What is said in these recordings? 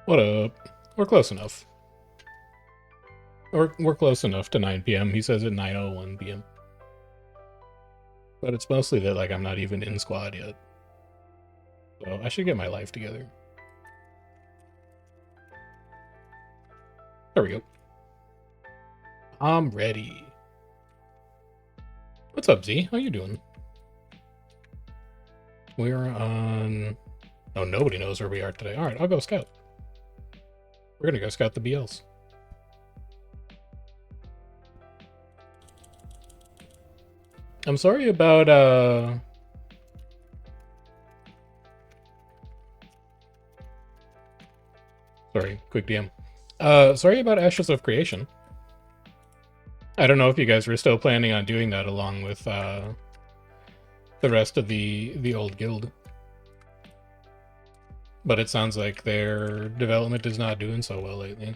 What up? We're close enough. We're close enough to 9 p.m. He says at 9:01 p.m. But it's mostly that like I'm not even in squad yet. So I should get my life together. There we go. I'm ready. What's up, Z? How you doing? We're on... Oh, nobody knows where we are today. Alright, I'll go scout. We're gonna go scout the BLs. I'm sorry about, Sorry, quick DM. Sorry about Ashes of Creation. I don't know if you guys were still planning on doing that along with, the rest of the old guild. But it sounds like their development is not doing so well lately.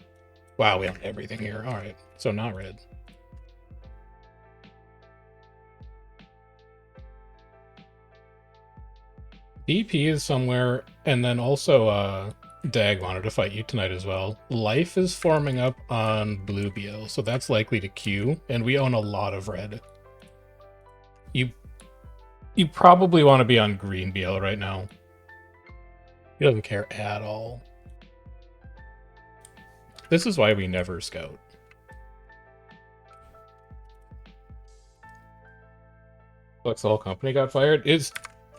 Wow, we have everything here. Alright, so not red. DP is somewhere, and then also, Dag wanted to fight you tonight as well. Life is forming up on blue BL, so that's likely to queue, and we own a lot of red. You probably want to be on green BL right now. He doesn't care at all. This is why we never scout. Looks the whole company got fired. It's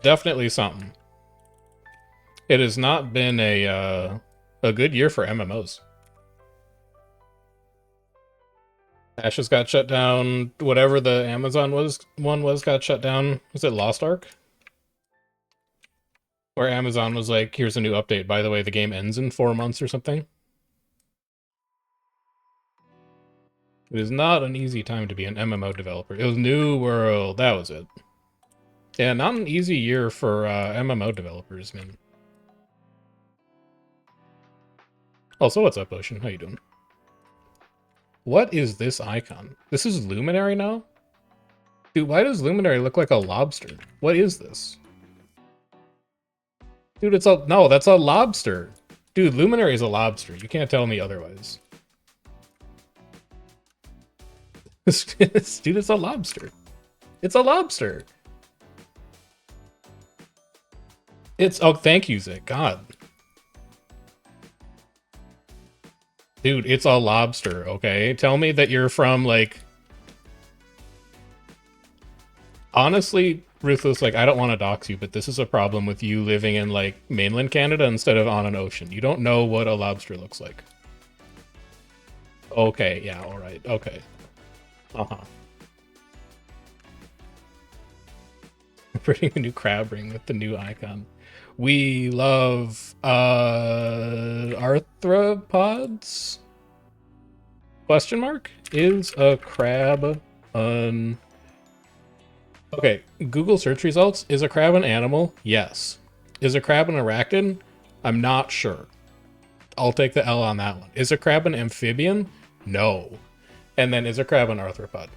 definitely something. It has not been a good year for MMOs. Ashes got shut down. Whatever the Amazon one was got shut down. Was it Lost Ark? Where Amazon was like, here's a new update. By the way, the game ends in 4 months or something. It is not an easy time to be an MMO developer. It was New World. That was it. Yeah, not an easy year for MMO developers, man. Also, what's up, Ocean? How you doing? What is this icon? This is Luminary now? Dude, why does Luminary look like a lobster? What is this? Dude, it's a... No, that's a lobster. Dude, Luminary is a lobster. You can't tell me otherwise. Dude, it's a lobster. It's a lobster. It's... Oh, thank you, Zick. God. Dude, it's a lobster, okay? Tell me that you're from, like... Honestly, Ruthless, like, I don't want to dox you, but this is a problem with you living in, like, mainland Canada instead of on an ocean. You don't know what a lobster looks like. Okay, yeah, alright, okay. Uh-huh. Putting a new crab ring with the new icon. We love, arthropods? Question mark? Is a crab an... Okay, Google search results. Is a crab an animal? Yes. Is a crab an arachnid? I'm not sure. I'll take the L on that one. Is a crab an amphibian? No. And then is a crab an arthropod?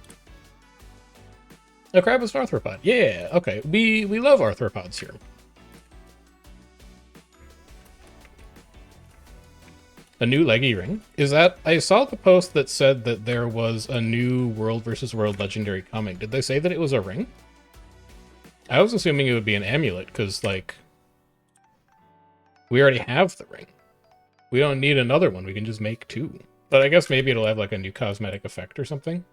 A crab is an arthropod. Yeah, okay. We love arthropods here. A new leggy ring? Is that... I saw the post that said that there was a new World versus World Legendary coming. Did they say that it was a ring? I was assuming it would be an amulet, because, like... We already have the ring. We don't need another one, we can just make two. But I guess maybe it'll have, like, a new cosmetic effect or something.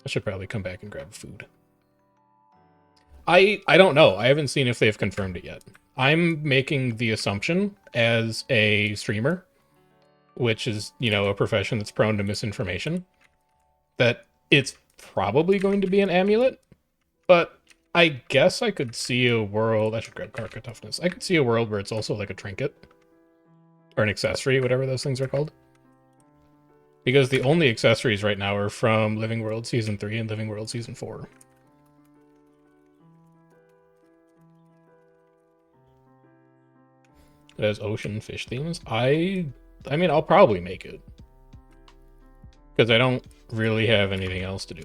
I should probably come back and grab food. I don't know. I haven't seen if they've confirmed it yet. I'm making the assumption as a streamer, which is, you know, a profession that's prone to misinformation, that it's probably going to be an amulet, but I guess I could see a world... I should grab Karka Toughness. I could see a world where it's also like a trinket, or an accessory, whatever those things are called. Because the only accessories right now are from Living World Season 3 and Living World Season 4. It has ocean fish themes. I mean, I'll probably make it. Because I don't really have anything else to do.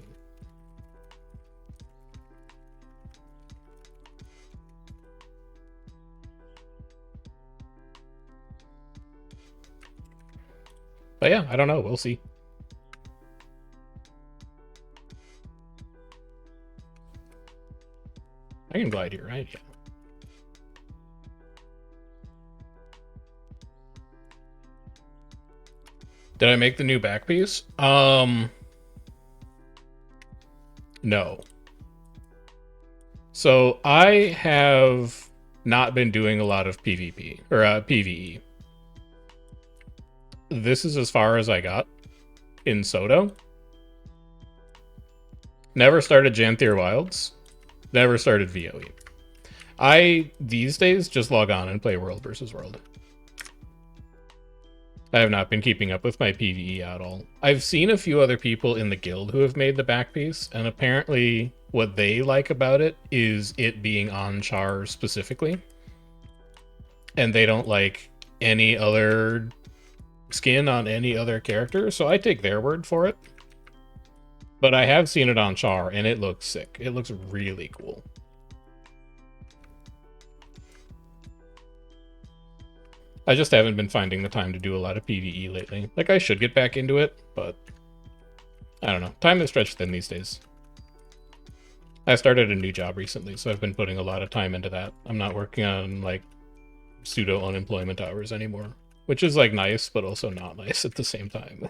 But yeah, I don't know. We'll see. I can glide here, right? Yeah. Did I make the new back piece? No. So I have not been doing a lot of PvP or PvE. This is as far as I got in Soto. Never started Janthier Wilds. Never started VOE. I, these days, just log on and play World versus World. I have not been keeping up with my PvE at all. I've seen a few other people in the guild who have made the back piece, and apparently what they like about it is it being on Char specifically. And they don't like any other skin on any other character, so I take their word for it. But I have seen it on Char, and it looks sick. It looks really cool. I just haven't been finding the time to do a lot of PvE lately. Like, I should get back into it, but I don't know. Time is stretched thin these days. I started a new job recently, so I've been putting a lot of time into that. I'm not working on, like, pseudo-unemployment hours anymore, which is, like, nice, but also not nice at the same time.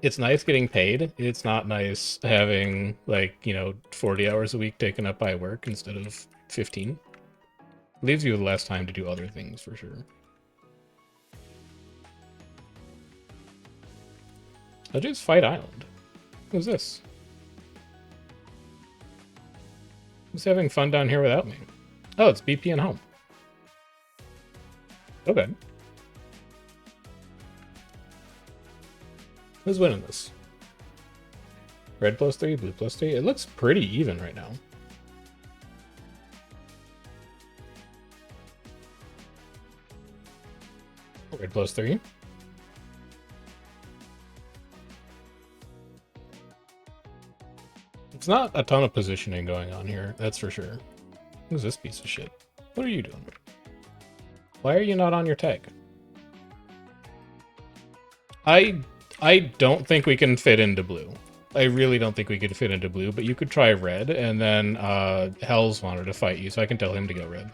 It's nice getting paid. It's not nice having, like, 40 hours a week taken up by work instead of 15. Leaves you with less time to do other things, for sure. Legends Fight Island. Who's this? Who's having fun down here without me? Oh, it's BP and Home. Okay. Who's winning this? Red +3, blue +3. It looks pretty even right now. Red +3. It's not a ton of positioning going on here, that's for sure. Who's this piece of shit? What are you doing? Why are you not on your tag? I don't think we can fit into blue. I really don't think we could fit into blue, but you could try red, and then Hells wanted to fight you, so I can tell him to go red.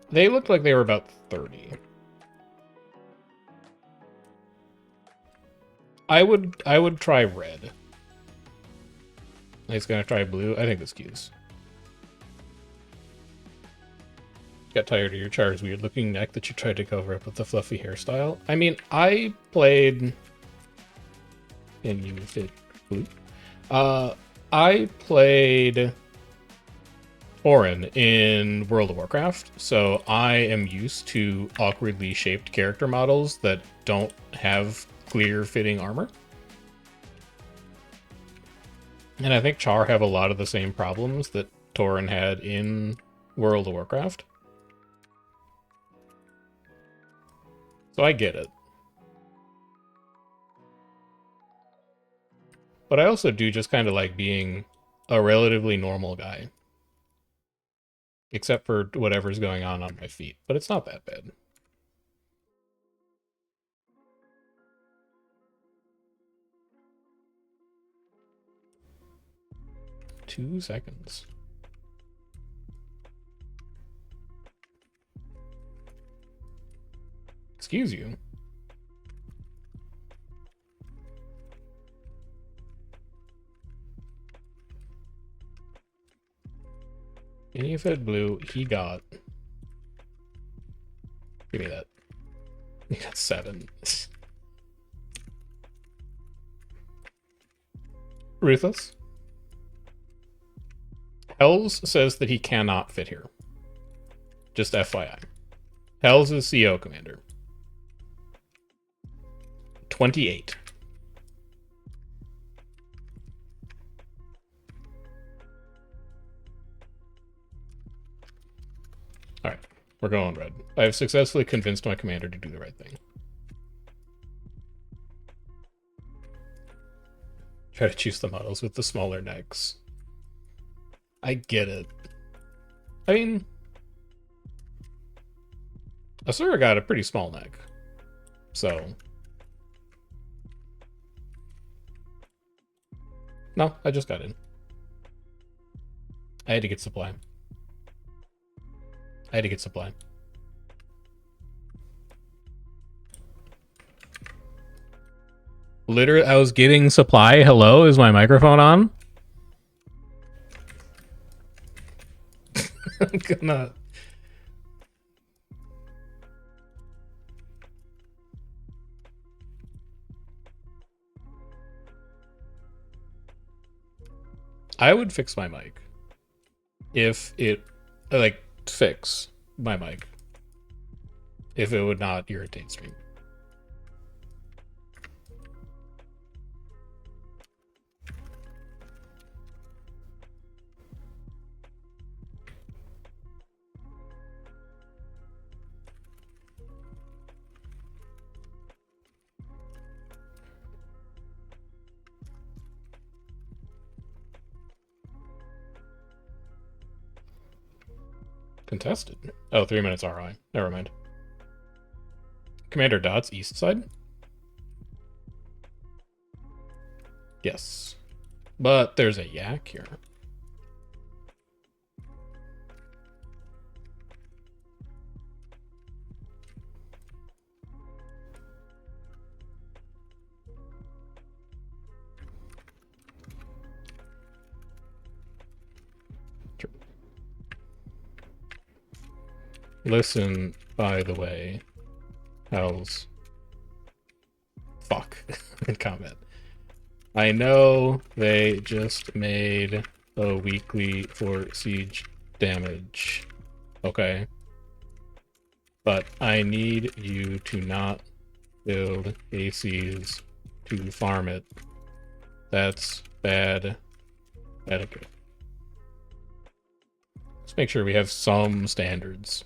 They looked like they were about 30. I would try red. He's gonna try blue. I think this cues. Got tired of your Char's weird looking neck that you tried to cover up with the fluffy hairstyle. I mean, I played and you fit blue. I played Orin in World of Warcraft, so I am used to awkwardly shaped character models that don't have clear fitting armor. And I think Char have a lot of the same problems that Tauren had in World of Warcraft. So I get it. But I also do just kind of like being a relatively normal guy. Except for whatever's going on my feet. But it's not that bad. Two seconds. Excuse you. Any of it blue, he got. Give me that. He got 7. Ruthless. Hells says that he cannot fit here. Just FYI. Hells is CO commander. 28. Alright, we're going red. I have successfully convinced my commander to do the right thing. Try to choose the models with the smaller necks. I get it. I mean, Asura got a pretty small neck. So... No, I just got in. I had to get supply. Literally, I was getting supply. Hello, is my microphone on? I'm gonna... I would fix my mic. If it... Like, fix my mic. If it would not irritate stream. Contested. Oh, 3 minutes RI. Never mind. Commander Dots, east side? Yes. But there's a yak here. Listen, by the way, how's... Fuck. In combat. I know they just made a weekly for siege damage. Okay. But I need you to not build ACs to farm it. That's bad etiquette. Let's make sure we have some standards.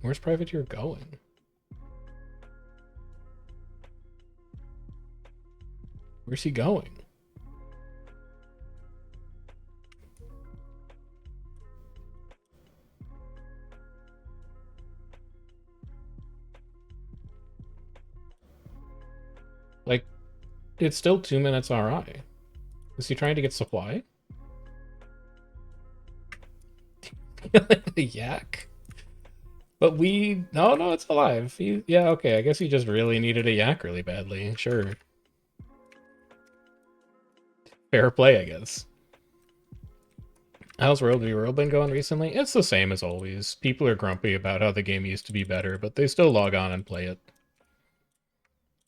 Where's Privateer going? Where's he going? Like, it's still 2 minutes RI. Is he trying to get supply? The yak? But we... No, it's alive. Yeah, okay, I guess he just really needed a yak really badly. Sure. Fair play, I guess. How's World v World been going recently? It's the same as always. People are grumpy about how the game used to be better, but they still log on and play it.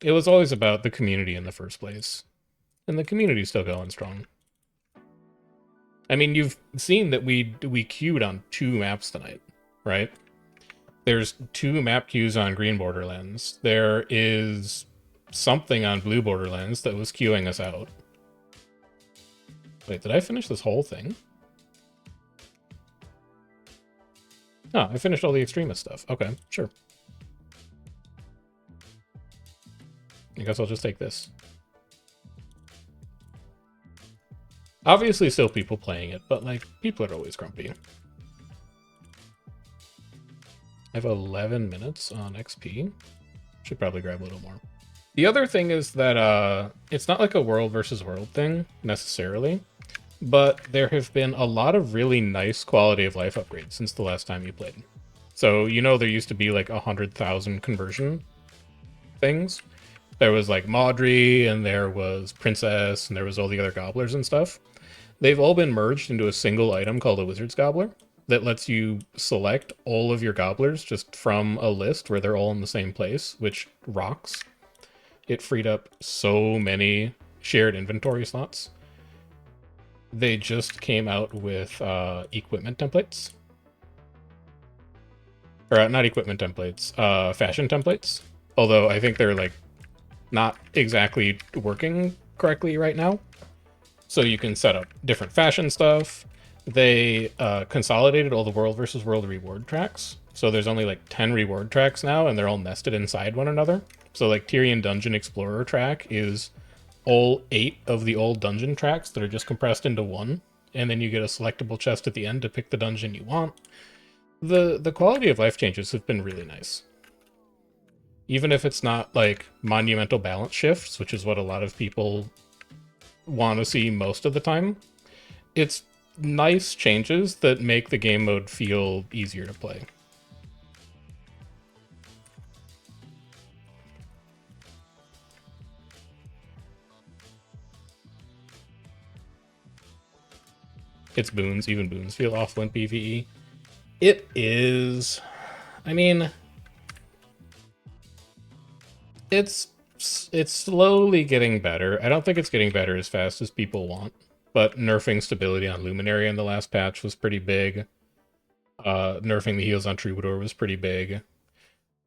It was always about the community in the first place. And the community's still going strong. I mean, you've seen that we queued on 2 maps tonight, right? There's 2 map queues on Green Borderlands. There is something on Blue Borderlands that was queuing us out. Wait, did I finish this whole thing? Oh, I finished all the extremist stuff. Okay, sure. I guess I'll just take this. Obviously still people playing it, but like, people are always grumpy. I have 11 minutes on XP. Should probably grab a little more. The other thing is that it's not like a world versus world thing, necessarily, but there have been a lot of really nice quality of life upgrades since the last time you played. So, you know, there used to be like 100,000 conversion things. There was like Maudry, and there was Princess, and there was all the other gobblers and stuff. They've all been merged into a single item called a Wizard's Gobbler that lets you select all of your gobblers just from a list where they're all in the same place, which rocks. It freed up so many shared inventory slots. They just came out with equipment templates. Or not equipment templates, fashion templates. Although I think they're like not exactly working correctly right now. So you can set up different fashion stuff. They consolidated all the world versus world reward tracks. So there's only like 10 reward tracks now, and they're all nested inside one another. So like Tyrion Dungeon Explorer track is all 8 of the old dungeon tracks that are just compressed into one. and then you get a selectable chest at the end to pick the dungeon you want. The quality of life changes have been really nice. Even if it's not like monumental balance shifts, which is what a lot of people want to see most of the time, it's nice changes that make the game mode feel easier to play. It's boons. Even boons feel awful in PvE. It is. I mean, it's slowly getting better. I don't think it's getting better as fast as people want, but nerfing stability on Luminary in the last patch was pretty big. Nerfing the heals on Troubadour was pretty big.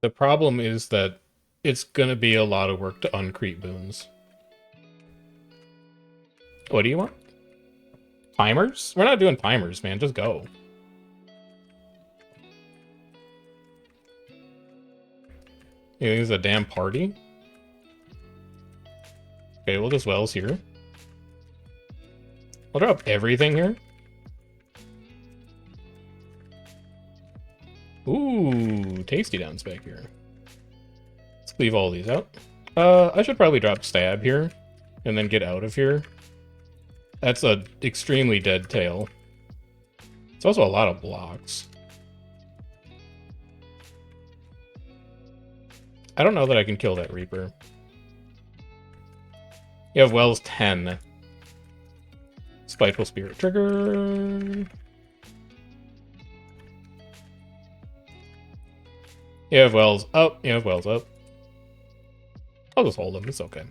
The problem is that it's gonna be a lot of work to uncreep boons. What do you want? Timers? We're not doing timers, man. Just go. You think it's a damn party? Okay, we'll just wells here. We'll drop everything here. Ooh, tasty downs back here. Let's leave all these out. I should probably drop stab here and then get out of here. That's a extremely dead tail. It's also a lot of blocks. I don't know that I can kill that Reaper. You have Wells 10. Spiteful Spirit trigger. You have Wells up. You have Wells up. I'll just hold them. It's okay.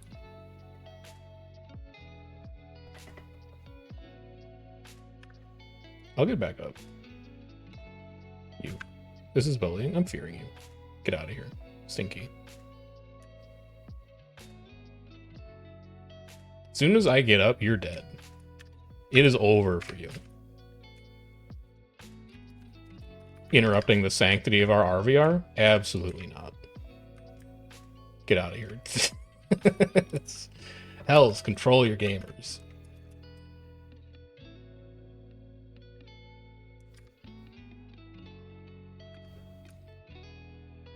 I'll get back up. You. This is bullying. I'm fearing you. Get out of here. Stinky. As soon as I get up, you're dead. It is over for you. Interrupting the sanctity of our RVR? Absolutely not. Get out of here. Hells, control your gamers.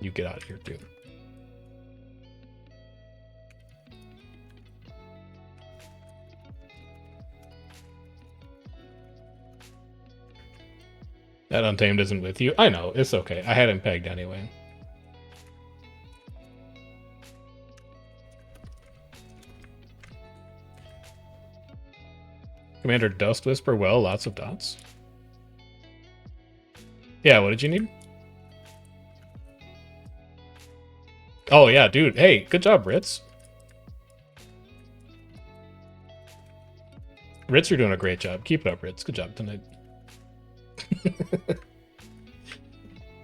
You get out of here too. That Untamed isn't with you. I know, it's okay. I had him pegged anyway. Commander Dust Whisper, well, lots of dots. Yeah, what did you need? Oh, yeah, dude. Hey, good job, Ritz. Ritz, you're doing a great job. Keep it up, Ritz. Good job tonight.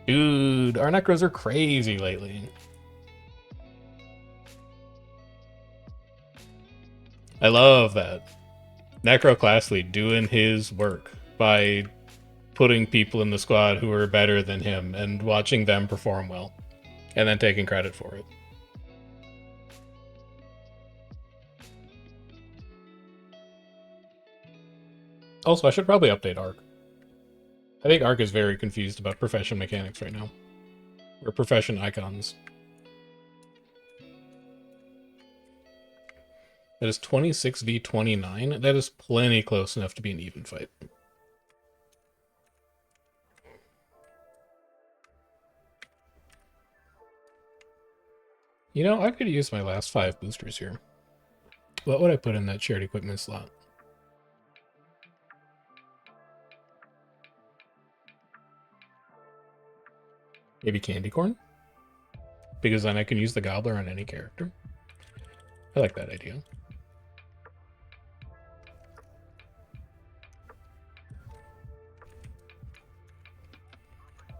Dude, our necros are crazy lately. I love that. Necro class lead doing his work by putting people in the squad who are better than him and watching them perform well. And then taking credit for it. Also, I should probably update Arc. I think Arc is very confused about profession mechanics right now. Or profession icons. That is 26v29. That is plenty close enough to be an even fight. You know, I could use my last 5 boosters here. What would I put in that shared equipment slot? Maybe candy corn? Because then I can use the gobbler on any character. I like that idea.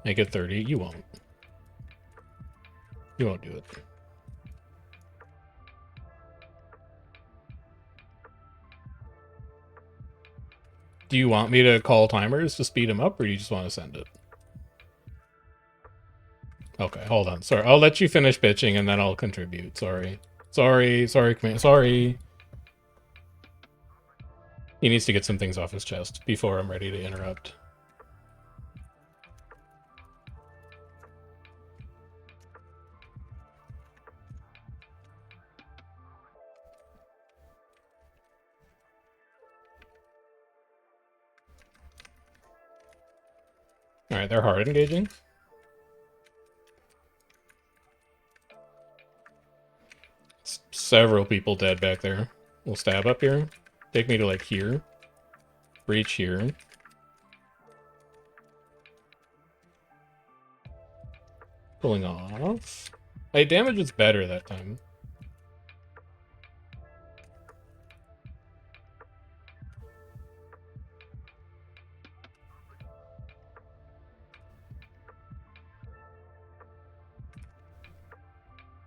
Make it 30. You won't. You won't do it. Do you want me to call timers to speed him up, or do you just want to send it? Okay, hold on. Sorry, I'll let you finish bitching and then I'll contribute. Sorry. Sorry, command. Sorry. He needs to get some things off his chest before I'm ready to interrupt. Alright, they're hard engaging. Several people dead back there. We'll stab up here. Take me to, like, here. Breach here. Pulling off. My damage is better that time.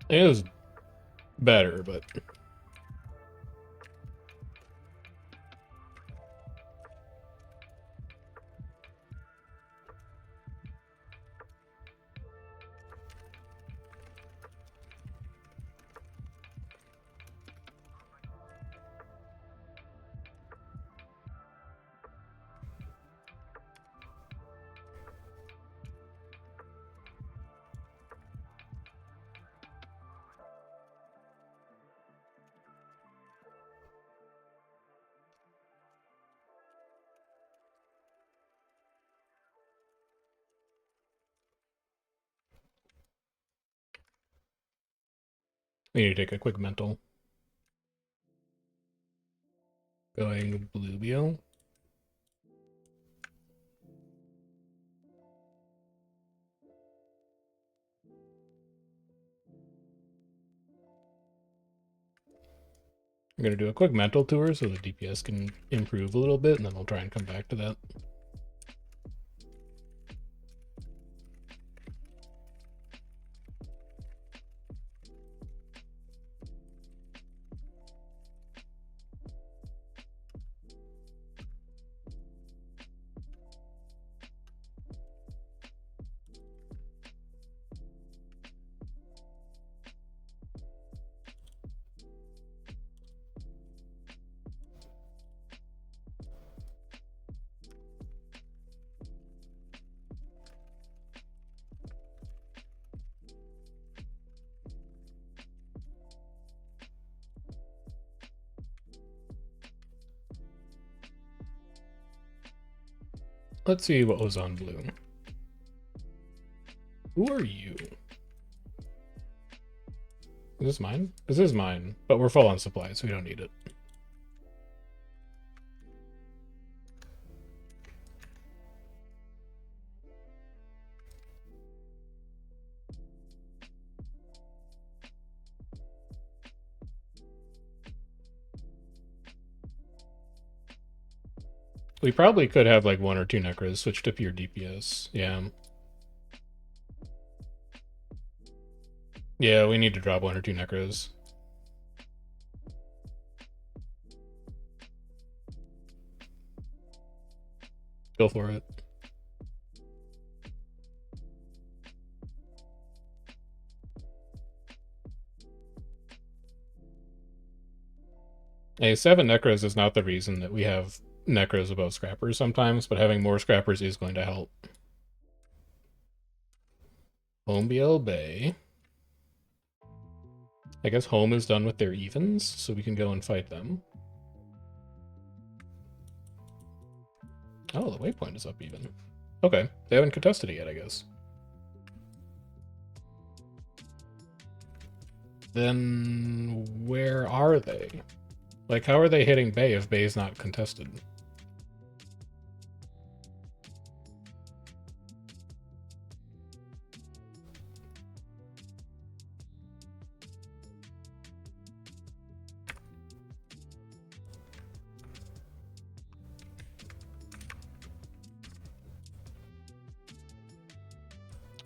It was better, but... we need to take a quick mental. Going Bluebeal. I'm going to do a quick mental tour so the DPS can improve a little bit, and then we'll try and come back to that. Let's see what was on blue. Who are you? Is this mine? This is mine, but we're full on supplies, so we don't need it. We probably could have like 1 or 2 necros switch to pure DPS. Yeah. Yeah, we need to drop 1 or 2 necros. Go for it. A 7 necros is not the reason that we have necros above scrappers sometimes, but having more scrappers is going to help. Home BL Bay. I guess home is done with their evens, so we can go and fight them. Oh, the waypoint is up even. Okay, they haven't contested it yet, I guess. Then where are they? Like, how are they hitting Bay if Bay's not contested?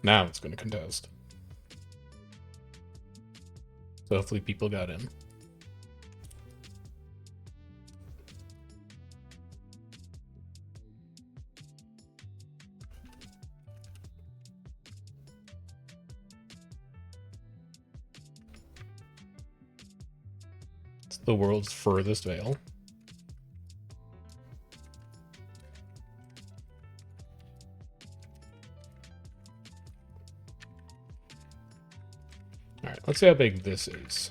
Now it's going to contest. So hopefully people got in. It's the world's furthest veil. Let's see how big this is.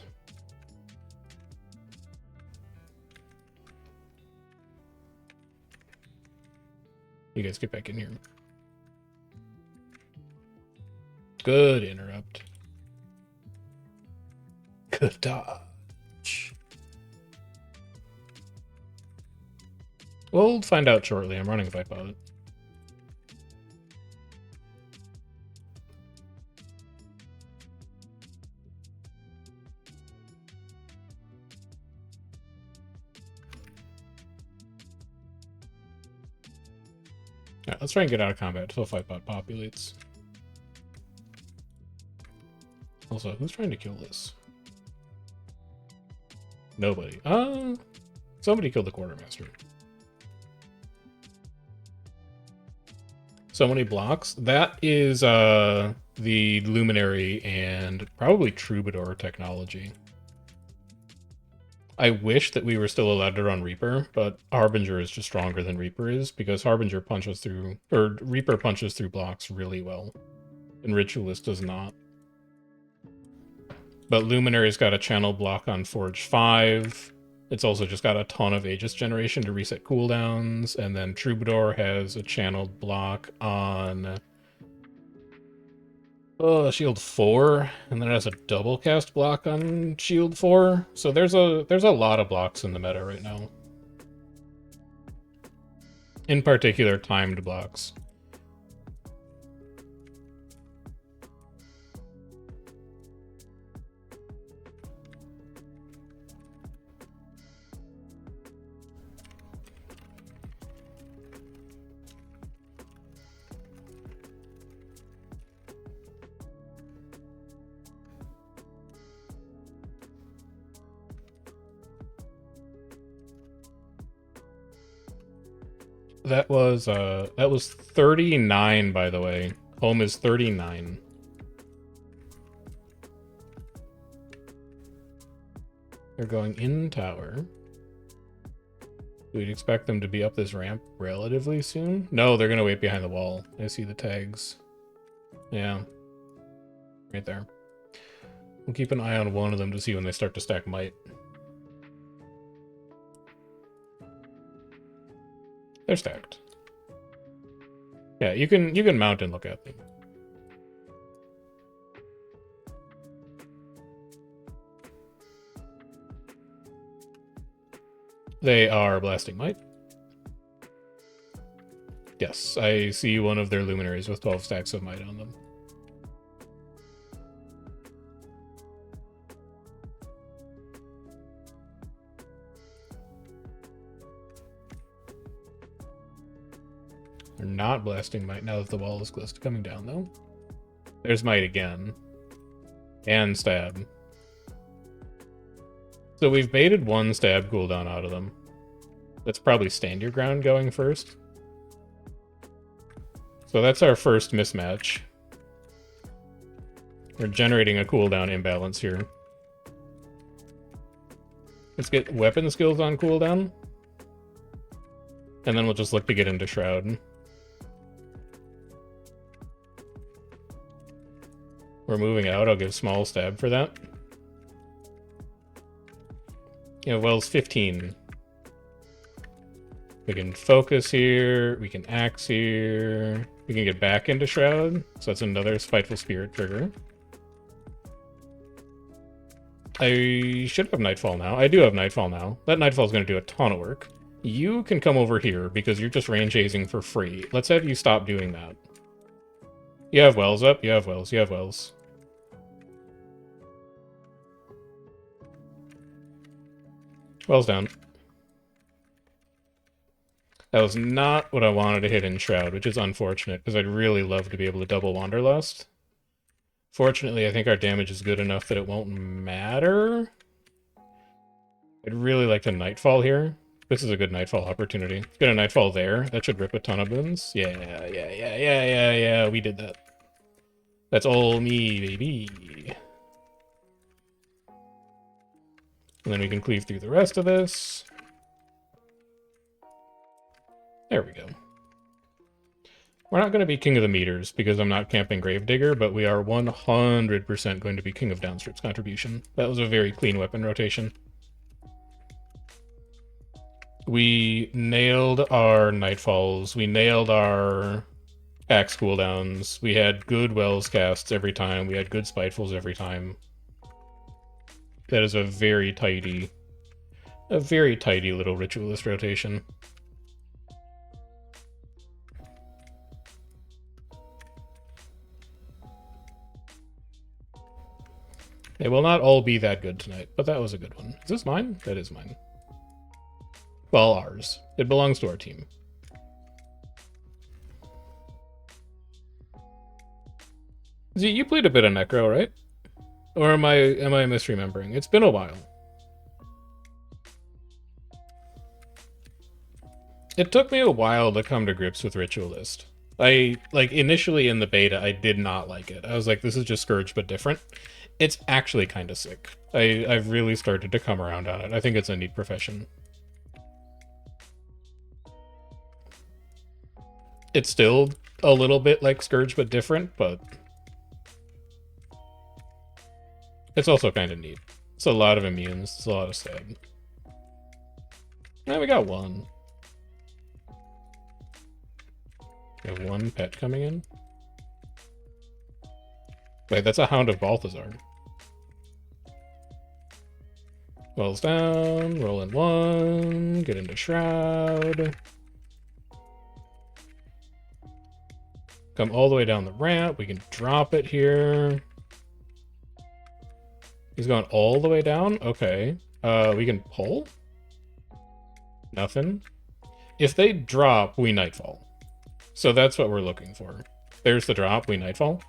You guys get back in here. Good interrupt. Good dodge. We'll find out shortly. I'm running a fight pilot. Alright, let's try and get out of combat until Fightbot populates. Also, who's trying to kill this? Nobody. Somebody killed the quartermaster. So many blocks. That is the Luminary and probably Troubadour technology. I wish that we were still allowed to run Reaper, but Harbinger is just stronger than Reaper is, because Harbinger punches through, or Reaper punches through blocks really well, and Ritualist does not. But Luminary's got a channel block on Forge 5. It's also just got a ton of Aegis generation to reset cooldowns, and then Troubadour has a channeled block on Shield 4, and then it has a double cast block on Shield 4. So there's a lot of blocks in the meta right now. In particular, timed blocks. That was 39, by the way. Home is 39. They're going in tower. We'd expect them to be up this ramp relatively soon. No, they're gonna wait behind the wall. I see the tags. Yeah. Right there. We'll keep an eye on one of them to see when they start to stack might. They're stacked. Yeah, you can mount and look at them. They are blasting might. Yes, I see one of their luminaries with 12 stacks of might on them. They're not blasting might now that the wall is close to coming down, though. There's might again. And stab. So we've baited one stab cooldown out of them. That's probably stand your ground going first. So that's our first mismatch. We're generating a cooldown imbalance here. Let's get weapon skills on cooldown. And then we'll just look to get into Shroud. We're moving out. I'll give small stab for that. Yeah, Wells 15. We can focus here. We can axe here. We can get back into Shroud. So that's another Spiteful Spirit trigger. I should have Nightfall now. I do have Nightfall now. That Nightfall is going to do a ton of work. You can come over here because you're just range hazing for free. Let's have you stop doing that. You have Wells up. You have Wells. You have Wells. Wells down. That was not what I wanted to hit in Shroud, which is unfortunate, because I'd really love to be able to double Wanderlust. Fortunately, I think our damage is good enough that it won't matter. I'd really like to Nightfall here. This is a good Nightfall opportunity. Get a Nightfall there. That should rip a ton of boons. Yeah. We did that. That's all me, baby. And then we can cleave through the rest of this. There we go. We're not going to be King of the Meters because I'm not camping Gravedigger, but we are 100% going to be King of Downstrips Contribution. That was a very clean weapon rotation. We nailed our Nightfalls. We nailed our Axe cooldowns. We had good Wells casts every time. We had good Spitefuls every time. That is a very tidy little Ritualist rotation. They will not all be that good tonight, but that was a good one. Is this mine? That is mine. Well, ours. It belongs to our team. Z, you played a bit of Necro, right? Or am I misremembering? It's been a while. It took me a while to come to grips with Ritualist. Initially in the beta, I did not like it. I was like, this is just Scourge, but different. It's actually kind of sick. I've really started to come around on it. I think it's a neat profession. It's still a little bit like Scourge, but different, but it's also kind of neat. It's a lot of immunes. It's a lot of stab. Now we got one. We have one pet coming in. Wait, that's a Hound of Balthazar. Wells down, roll in one, get into Shroud. Come all the way down the ramp. We can drop it here. He's going all the way down? Okay. We can pull? Nothing. If they drop, we Nightfall. So that's what we're looking for. There's the drop, we Nightfall.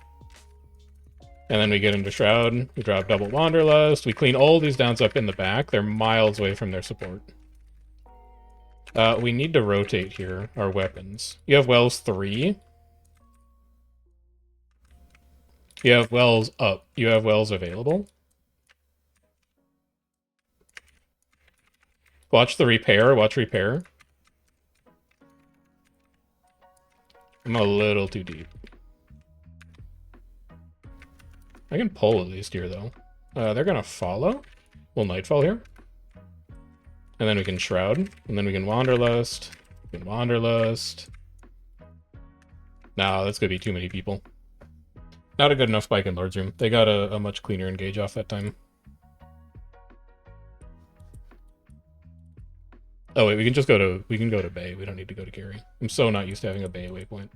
And then we get into Shroud, we drop double Wanderlust, we clean all these downs up in the back. They're miles away from their support. We need to rotate here, our weapons. You have Wells 3. You have Wells up. You have Wells available. Watch the repair, watch repair. I'm a little too deep. I can pull at least here, though. They're gonna follow. We'll Nightfall here. And then we can Shroud. And then we can Wanderlust. We can Wanderlust. Nah, that's gonna be too many people. Not a good enough spike in Lord's Room. They got a much cleaner engage off that time. Oh wait, we can go to Bay. We don't need to go to carry. I'm so not used to having a Bay waypoint.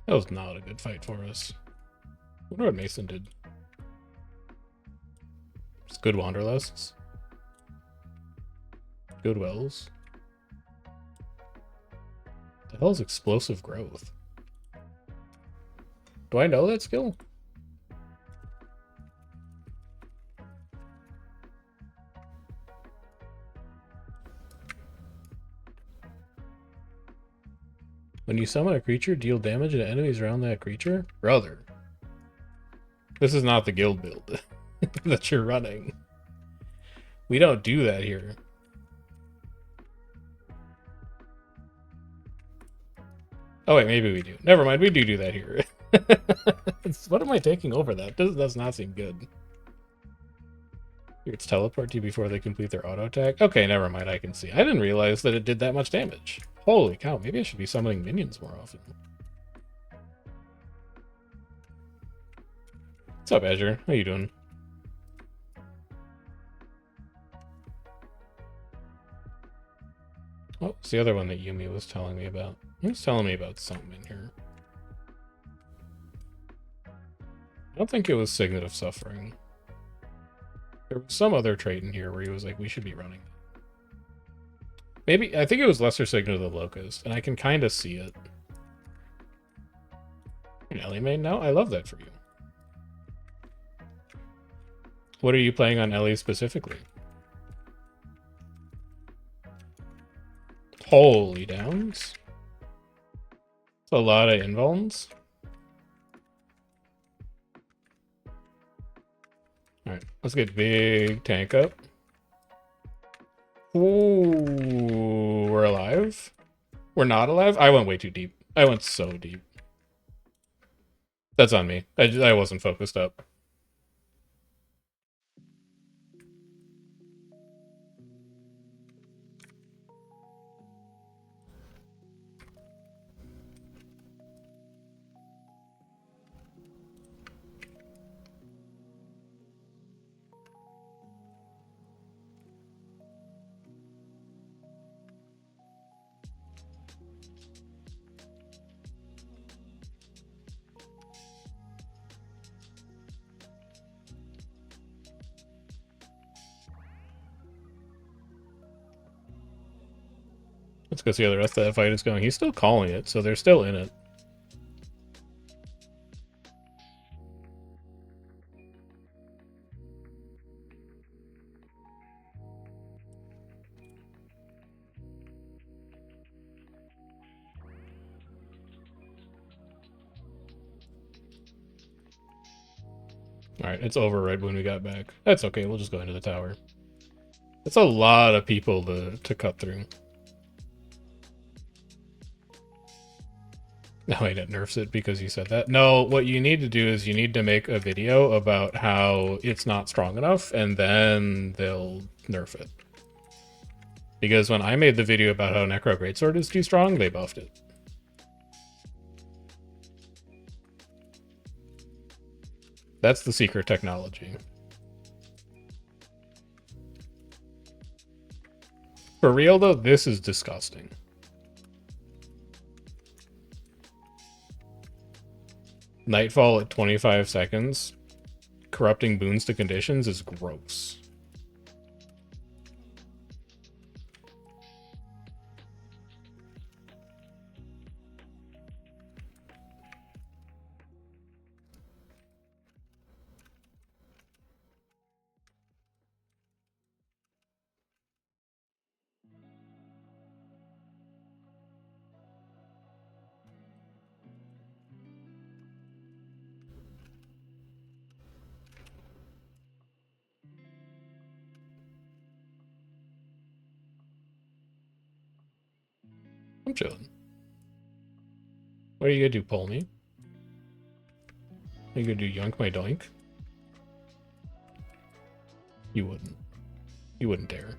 That was not a good fight for us. I wonder what Mason did. It's good Wanderlusts. Good Wells. The hell is Explosive Growth? Do I know that skill? When you summon a creature, deal damage to enemies around that creature? Brother. This is not the guild build that you're running. We don't do that here. Oh wait, maybe we do. Never mind, we do that here. What am I taking over that? This does not seem good. It's teleport you before they complete their auto attack. Okay, never mind, I can see. I didn't realize that it did that much damage. Holy cow, maybe I should be summoning minions more often. What's up, Azure? How you doing? Oh, it's the other one that Yumi was telling me about. He was telling me about something in here. I don't think it was Signet of Suffering. There was some other trait in here where he was like, we should be running. Maybe, I think it was Lesser Signal of the Locust, and I can kind of see it. An Ellie main now? I love that for you. What are you playing on Ellie specifically? Holy downs. It's a lot of invulns. Alright, let's get big tank up. Ooh, we're alive? We're not alive? I went way too deep. I went so deep. That's on me. I wasn't focused up. Let's go see how the rest of that fight is going. He's still calling it, so they're still in it. Alright, it's over right when we got back. That's okay, we'll just go into the tower. It's a lot of people to cut through. No, wait, it nerfs it because you said that. No, what you need to do is you need to make a video about how it's not strong enough, and then they'll nerf it. Because when I made the video about how Necro Greatsword is too strong, they buffed it. That's the secret technology. For real though, this is disgusting. Nightfall at 25 seconds. Corrupting boons to conditions is gross. I'm chilling. What are you gonna do, pull me? Are you gonna do yoink my doink? You wouldn't. You wouldn't dare.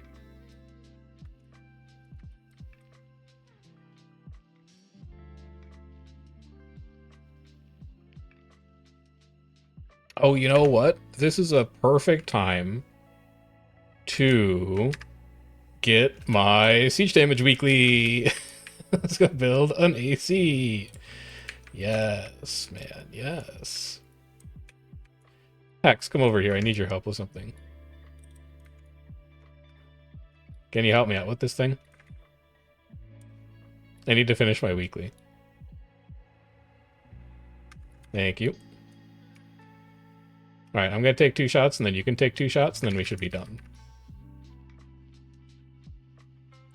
Oh, you know what? This is a perfect time to get my siege damage weekly. Let's go build an AC. Yes, man, yes. Hex, come over here. I need your help with something. Can you help me out with this thing? I need to finish my weekly. Thank you. Alright, I'm gonna take 2 shots, and then you can take 2 shots, and then we should be done.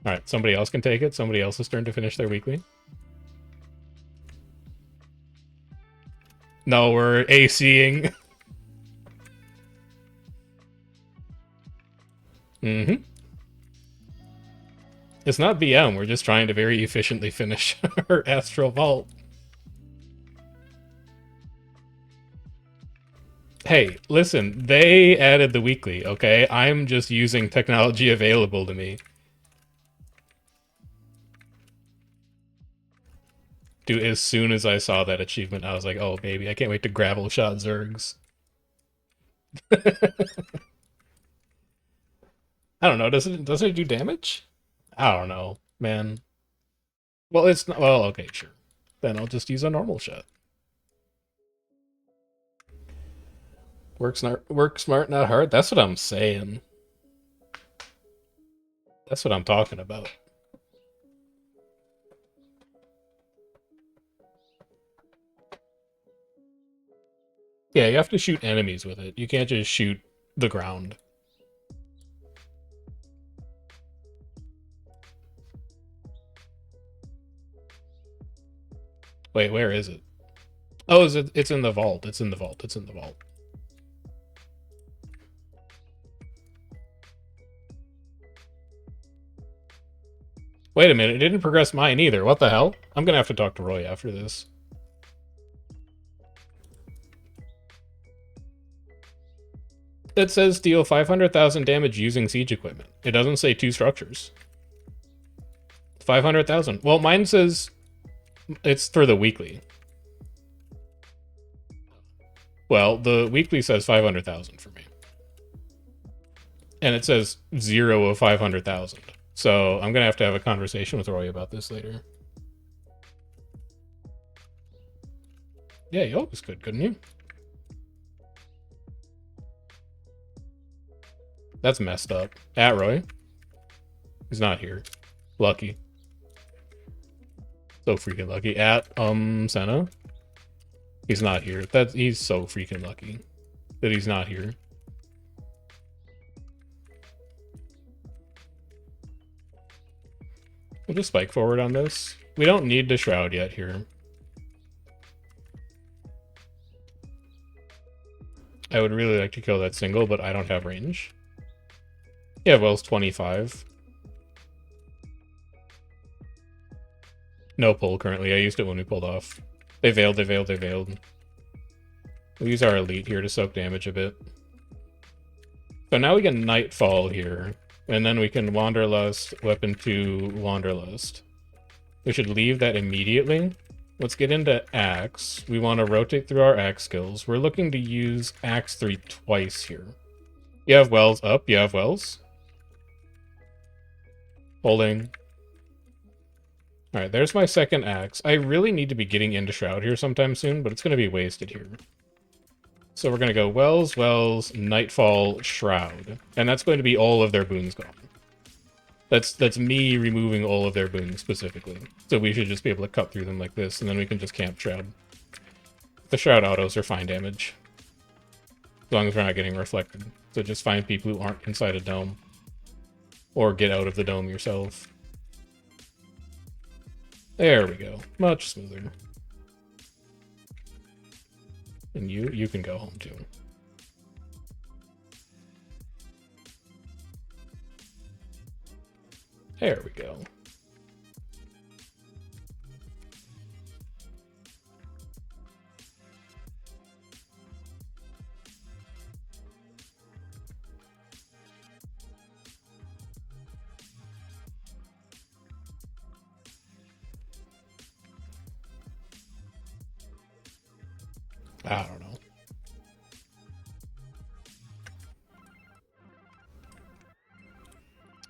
Alright, somebody else can take it. Somebody else's turn to finish their weekly. No, we're ACing. Mm-hmm. It's not BM, we're just trying to very efficiently finish our Astral Vault. Hey, listen, they added the weekly, okay? I'm just using technology available to me. Dude, as soon as I saw that achievement, I was like, oh, baby, I can't wait to gravel shot Zergs. I don't know, doesn't it do damage? I don't know, man. Well, it's not, well, okay, sure. Then I'll just use a normal shot. Work smart, not hard. That's what I'm saying. That's what I'm talking about. Yeah, you have to shoot enemies with it. You can't just shoot the ground. Wait, where is it? Oh, is it? It's in the vault. It's in the vault. It's in the vault. Wait a minute, it didn't progress mine either. What the hell? I'm gonna have to talk to Roy after this. It says deal 500,000 damage using siege equipment. It doesn't say 2 structures. 500,000. Well, mine says it's for the weekly. Well, the weekly says 500,000 for me. And it says 0 of 500,000. So I'm going to have a conversation with Roy about this later. Yeah, you always could, couldn't you? That's messed up. At Roy. He's not here. Lucky. So freaking lucky. At, Senna. He's not here. He's so freaking lucky that he's not here. We'll just spike forward on this. We don't need to shroud yet here. I would really like to kill that single, but I don't have range. Yeah, Wells 25. No pull currently. I used it when we pulled off. They veiled, they veiled, they veiled. We'll use our elite here to soak damage a bit. So now we can Nightfall here. And then we can Wanderlust, Weapon 2, Wanderlust. We should leave that immediately. Let's get into Axe. We want to rotate through our Axe skills. We're looking to use Axe 3 twice here. You have Wells up. You have Wells. Holding. Alright, there's my second Axe. I really need to be getting into Shroud here sometime soon, but it's going to be wasted here. So we're going to go Wells, Wells, Nightfall, Shroud. And that's going to be all of their boons gone. That's me removing all of their boons specifically. So we should just be able to cut through them like this, and then we can just camp Shroud. The Shroud autos are fine damage. As long as we're not getting reflected. So just find people who aren't inside a dome. Or get out of the dome yourself. There we go. Much smoother. And you can go home too. There we go. I don't know.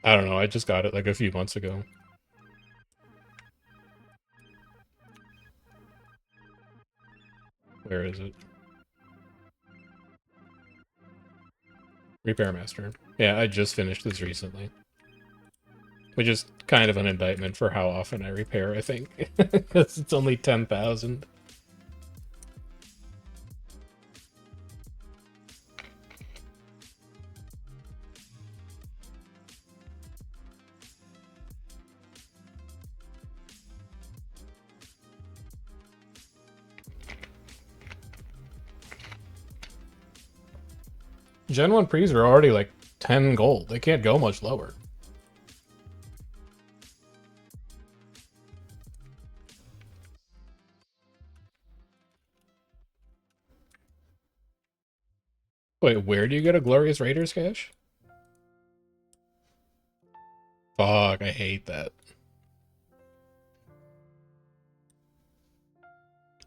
I don't know, I just got it like a few months ago. Where is it? Repairmaster. Yeah, I just finished this recently. Which is kind of an indictment for how often I repair, I think. Because it's only 10,000. Gen 1 Pre's are already like 10 gold. They can't go much lower. Wait, where do you get a Glorious Raiders cache? Fuck, I hate that.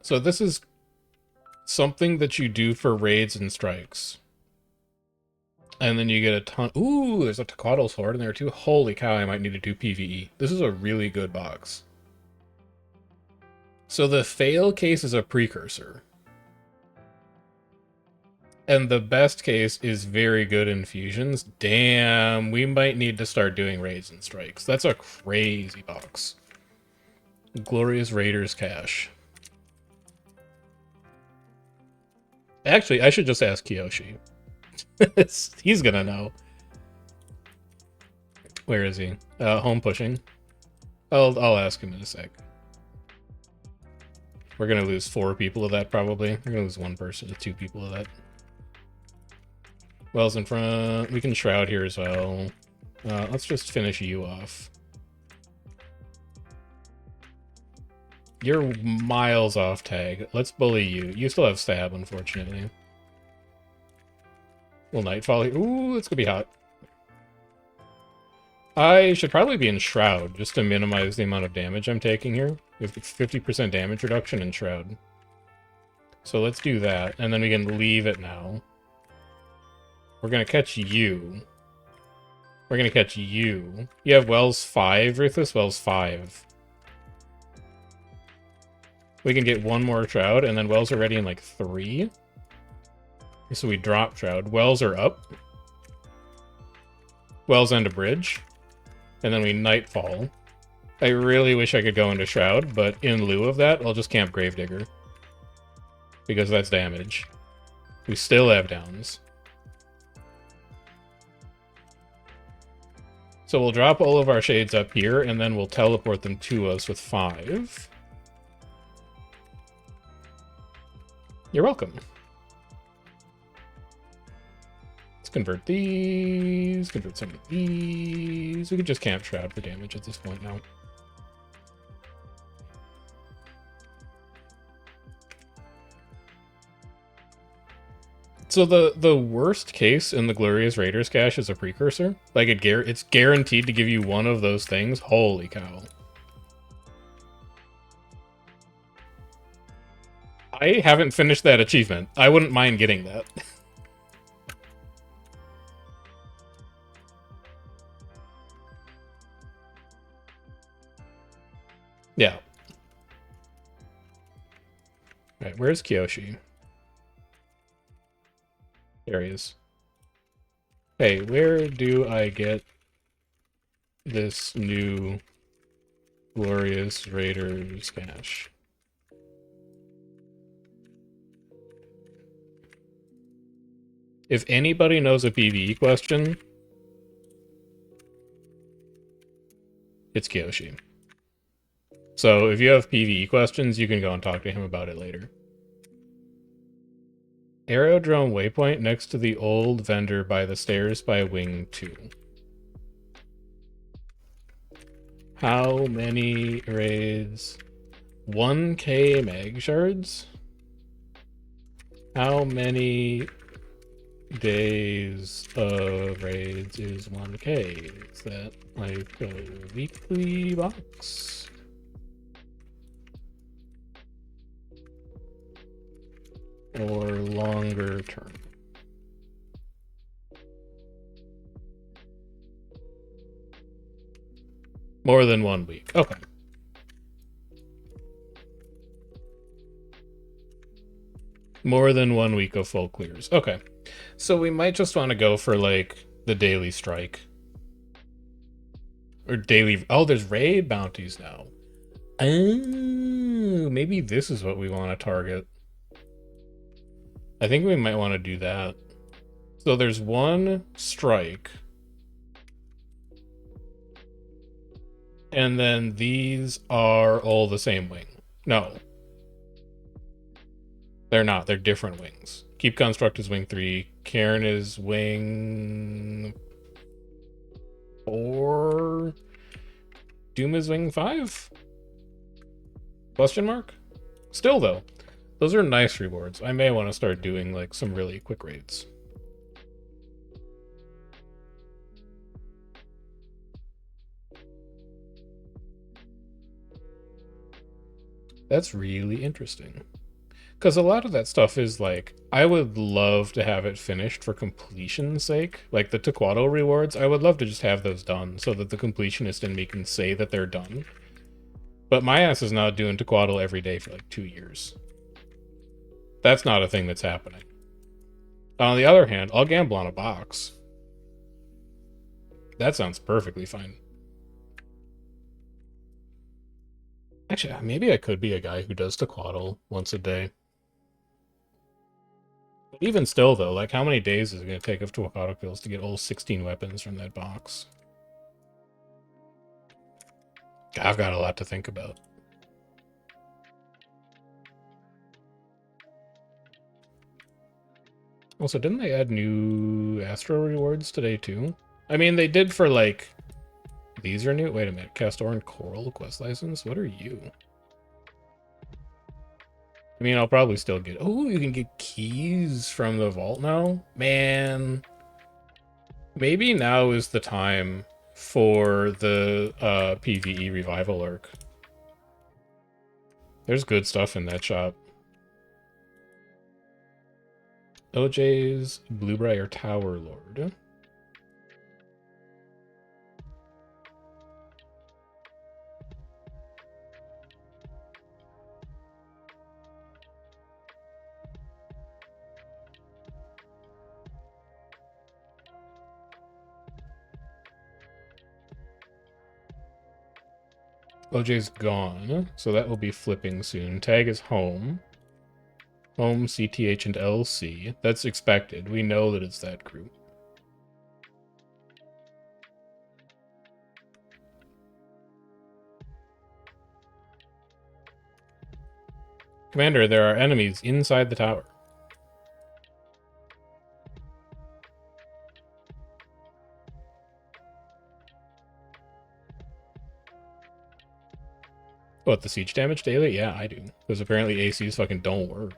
So this is something that you do for raids and strikes. And then you get a ton... Ooh, there's a Tocatls Horde in there too. Holy cow, I might need to do PvE. This is a really good box. So the fail case is a precursor. And the best case is very good infusions. Damn, we might need to start doing raids and strikes. That's a crazy box. Glorious Raiders cache. Actually, I should just ask Kiyoshi. He's gonna know. Where is he? Home pushing. I'll ask him in a sec. We're gonna lose 4 people of that, probably. We're gonna lose 1 person to 2 people of that. Wells in front. We can shroud here as well. Let's just finish you off. You're miles off tag. Let's bully you. You still have stab, unfortunately. Will Nightfall here? Ooh, it's gonna be hot. I should probably be in Shroud, just to minimize the amount of damage I'm taking here. We have 50% damage reduction in Shroud. So let's do that, and then we can leave it now. We're gonna catch you. We're gonna catch you. You have Wells 5, Ruthless? Wells 5. We can get 1 more Shroud, and then Wells are ready in like 3. So we drop Shroud. Wells are up. Wells end a bridge. And then we Nightfall. I really wish I could go into Shroud, but in lieu of that, I'll just camp Gravedigger. Because that's damage. We still have downs. So we'll drop all of our shades up here, and then we'll teleport them to us with 5. You're welcome. Let's convert these, convert some of these. We could just camp Shroud for damage at this point now. So the worst case in the Glorious Raiders cache is a precursor. Like it's guaranteed to give you 1 of those things. Holy cow. I haven't finished that achievement. I wouldn't mind getting that. Yeah. Right, where's Kiyoshi? There he is. Hey, where do I get this new Glorious Raiders cache? If anybody knows a PvE question, it's Kiyoshi. So if you have PvE questions, you can go and talk to him about it later. Aerodrome waypoint next to the old vendor by the stairs by Wing 2. How many raids? 1k mag shards? How many days of raids is 1k? Is that like a weekly box? Or longer term? More than 1 week. Okay. More than 1 week of full clears. Okay. So we might just want to go for, like, the daily strike. Or daily... Oh, there's raid bounties now. Oh, maybe this is what we want to target. I think we might want to do that. So there's 1 strike. And then these are all the same wing. No. They're not. They're different wings. Keep Construct is wing 3. Cairn is wing 4. Doom is wing 5? Question mark? Still, though. Those are nice rewards. I may want to start doing, like, some really quick raids. That's really interesting. Because a lot of that stuff is, like, I would love to have it finished for completion's sake. Like, the Tequado rewards, I would love to just have those done so that the completionist in me can say that they're done. But my ass is not doing Tequado every day for, like, 2 years. That's not a thing that's happening. On the other hand, I'll gamble on a box. That sounds perfectly fine. Actually, maybe I could be a guy who does Tequaddle once a day. But even still, though, like, how many days is it going to take of Tequaddle kills to get all 16 weapons from that box? I've got a lot to think about. Also, didn't they add new Astro rewards today, too? I mean, they did for, like... These are new? Wait a minute. Castor and Coral quest license? What are you? I mean, I'll probably still get... Oh, you can get keys from the vault now? Man. Maybe now is the time for the PvE revival arc. There's good stuff in that shop. OJ's Bluebriar Tower Lord. OJ's gone, so that will be flipping soon. Tag is home. Home, CTH, and LC. That's expected. We know that it's that group. Commander, there are enemies inside the tower. What, the siege damage daily? Yeah, I do. Because apparently ACs fucking don't work.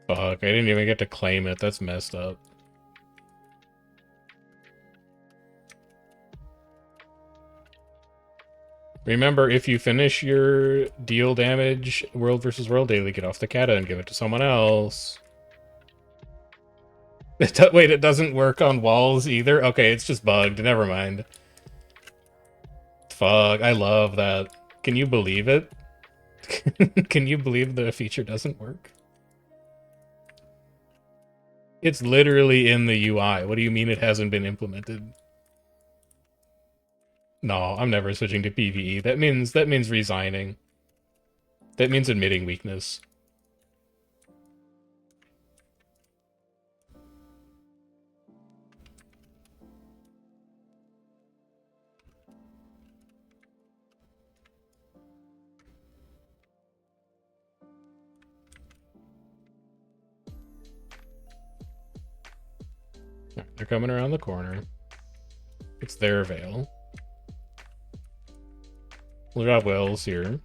Fuck, I didn't even get to claim it. That's messed up. Remember, if you finish your deal damage world versus world daily, get off the kata and give it to someone else. Wait, it doesn't work on walls either? Okay, it's just bugged. Never mind. Fuck, I love that. Can you believe it? Can you believe the feature doesn't work? It's literally in the UI. What do you mean it hasn't been implemented? No, I'm never switching to PvE. That means resigning. That means admitting weakness. They're coming around the corner. It's their veil. We'll drop wells here.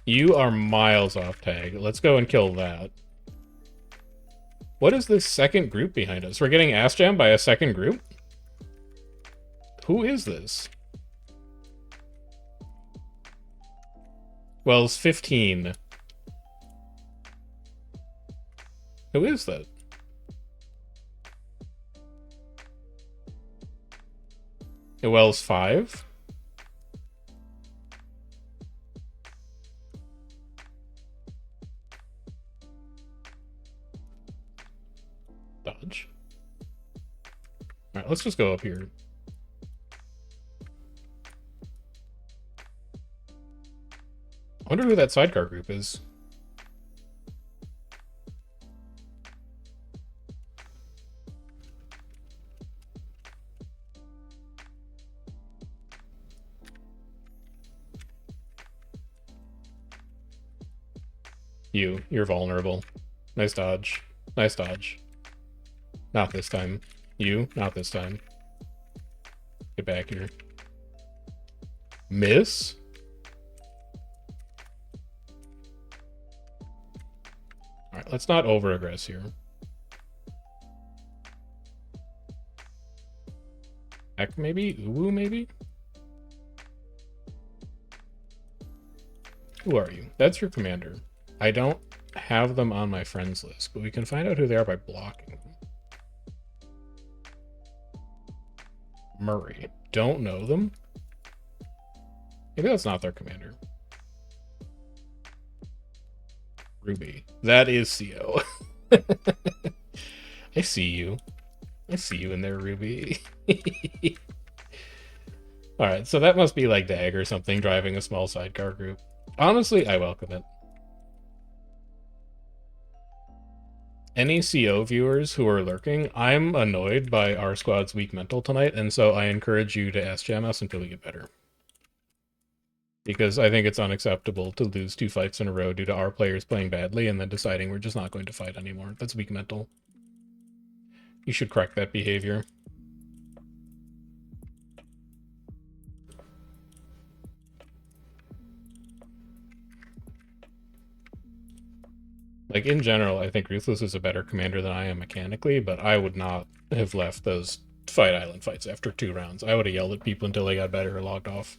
You are miles off tag. Let's go and kill that. What is this second group behind us? We're getting ass jammed by a second group? Who is this? Wells 15. Who is that? Wells 5? Dodge. Alright, let's just go up here. I wonder who that sidecar group is. You're vulnerable. Nice dodge. Nice dodge. Not this time. Not this time. Get back here. Miss? Alright, let's not over-aggress here. Heck, maybe? Uwu, maybe? Who are you? That's your commander. I don't have them on my friends list, but we can find out who they are by blocking them. Murray. Don't know them? Maybe that's not their commander. Ruby. That is CO. I see you. I see you in there, Ruby. Alright, so that must be like Dag or something driving a small sidecar group. Honestly, I welcome it. Any CO viewers who are lurking, I'm annoyed by our squad's weak mental tonight, and so I encourage you to SGM us until we get better. Because I think it's unacceptable to lose 2 fights in a row due to our players playing badly and then deciding we're just not going to fight anymore. That's weak mental. You should correct that behavior. Like, in general, I think Ruthless is a better commander than I am mechanically, but I would not have left those Fight Island fights after 2 rounds. I would have yelled at people until they got better or logged off.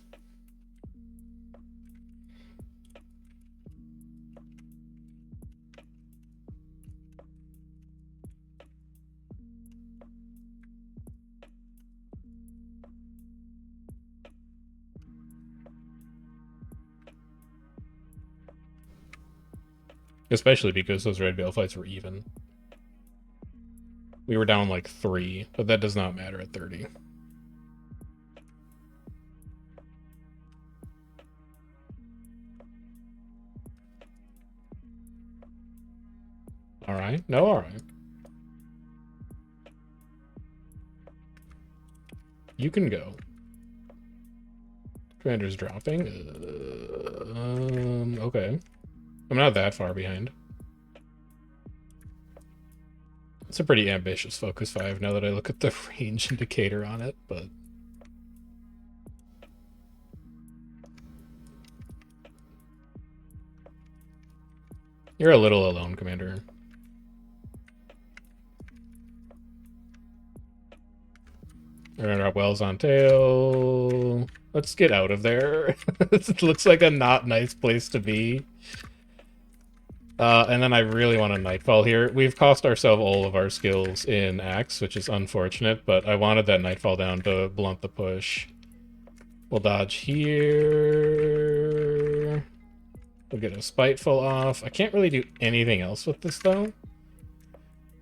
Especially because those Red Veil fights were even. We were down like 3, but that does not matter at 30. Alright. No, alright. You can go. Commander's dropping. Okay. I'm not that far behind. It's a pretty ambitious Focus 5 now that I look at the range indicator on it, but... You're a little alone, Commander. We're gonna drop Wells on tail. Let's get out of there. It looks like a not nice place to be. And then I really want a Nightfall here. We've cost ourselves all of our skills in Axe, which is unfortunate, but I wanted that Nightfall down to blunt the push. We'll dodge here. We'll get a Spiteful off. I can't really do anything else with this, though.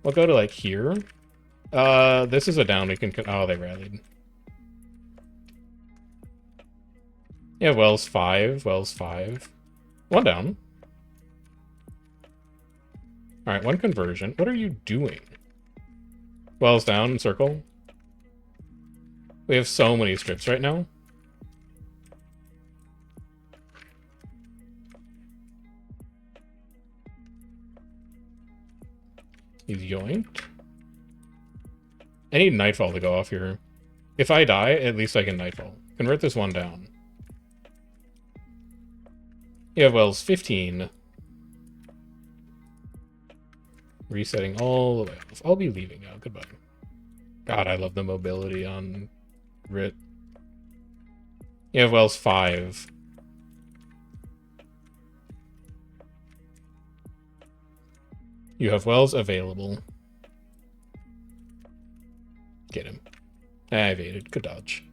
We'll go to, like, here. This is a down we can... Oh, they rallied. Yeah, Wells 5. Wells 5. 1 down. Alright, 1 conversion. What are you doing? Wells down, circle. We have so many strips right now. He's yoinked. I need Nightfall to go off here. If I die, at least I can Nightfall. Convert this 1 down. You have Wells 15. Resetting all the way off. I'll be leaving now. Goodbye. God, I love the mobility on Rit. You have Wells 5. You have Wells available. Get him. I evaded. Good dodge.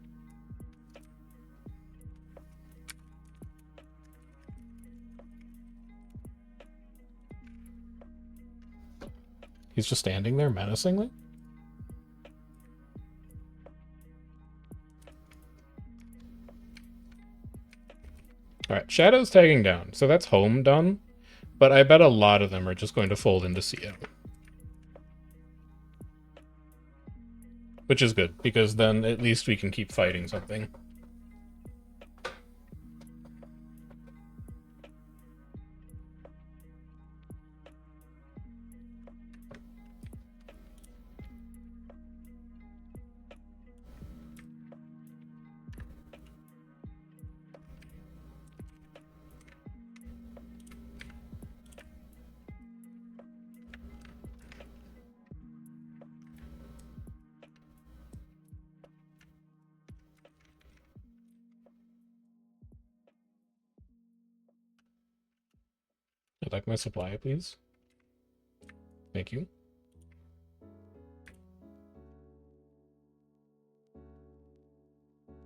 He's just standing there menacingly? Alright, Shadow's tagging down, so that's home done. But I bet a lot of them are just going to fold into CO. Which is good, because then at least we can keep fighting something. I'd like my supply, please. Thank you.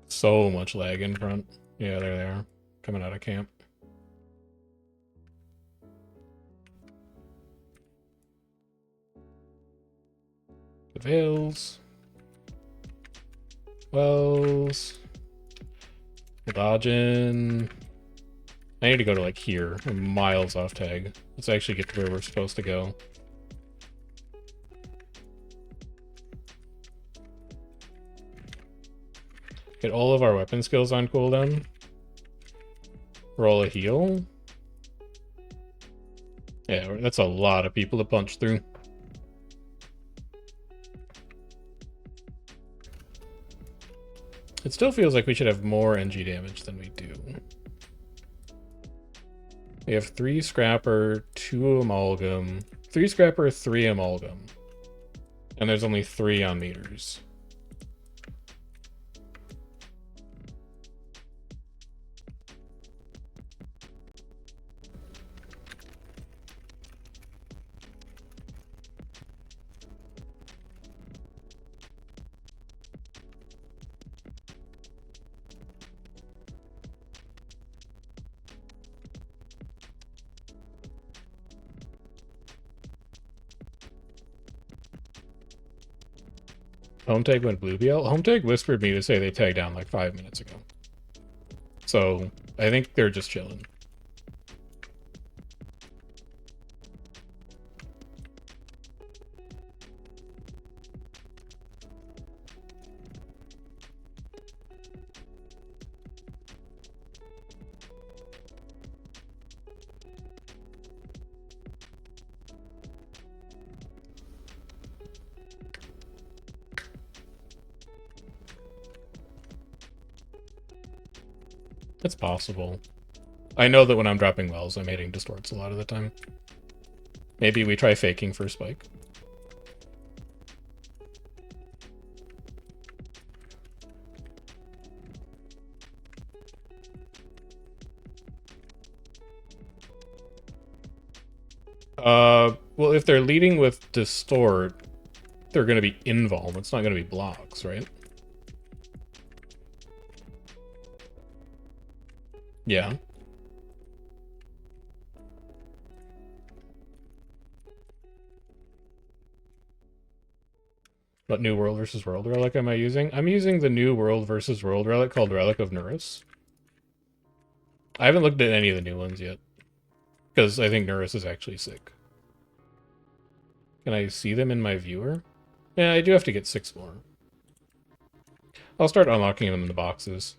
So much lag in front. Yeah, there they are. Coming out of camp. The Veils. Wells. Dodging. I need to go to like here. I'm miles off tag. Let's actually get to where we're supposed to go. Get all of our weapon skills on cooldown. Roll a heal. Yeah, that's a lot of people to punch through. It still feels like we should have more NG damage than we do. We have 3 Scrapper, 2 Amalgam. 3 Scrapper, 3 Amalgam. And there's only 3 on meters. Home tag went blue BL? Home tag whispered me to say they tagged down like 5 minutes ago. So, I think they're just chilling. It's possible. I know that when I'm dropping wells, I'm hitting distorts a lot of the time. Maybe we try faking for spike. Well, if they're leading with distort, they're going to be invuln. It's not going to be blocks, right? Yeah. What new world versus world relic am I using? I'm using the new world versus world relic called Relic of Nurus. I haven't looked at any of the new ones yet, because I think Nurus is actually sick. Can I see them in my viewer? Yeah, I do have to get 6 more. I'll start unlocking them in the boxes.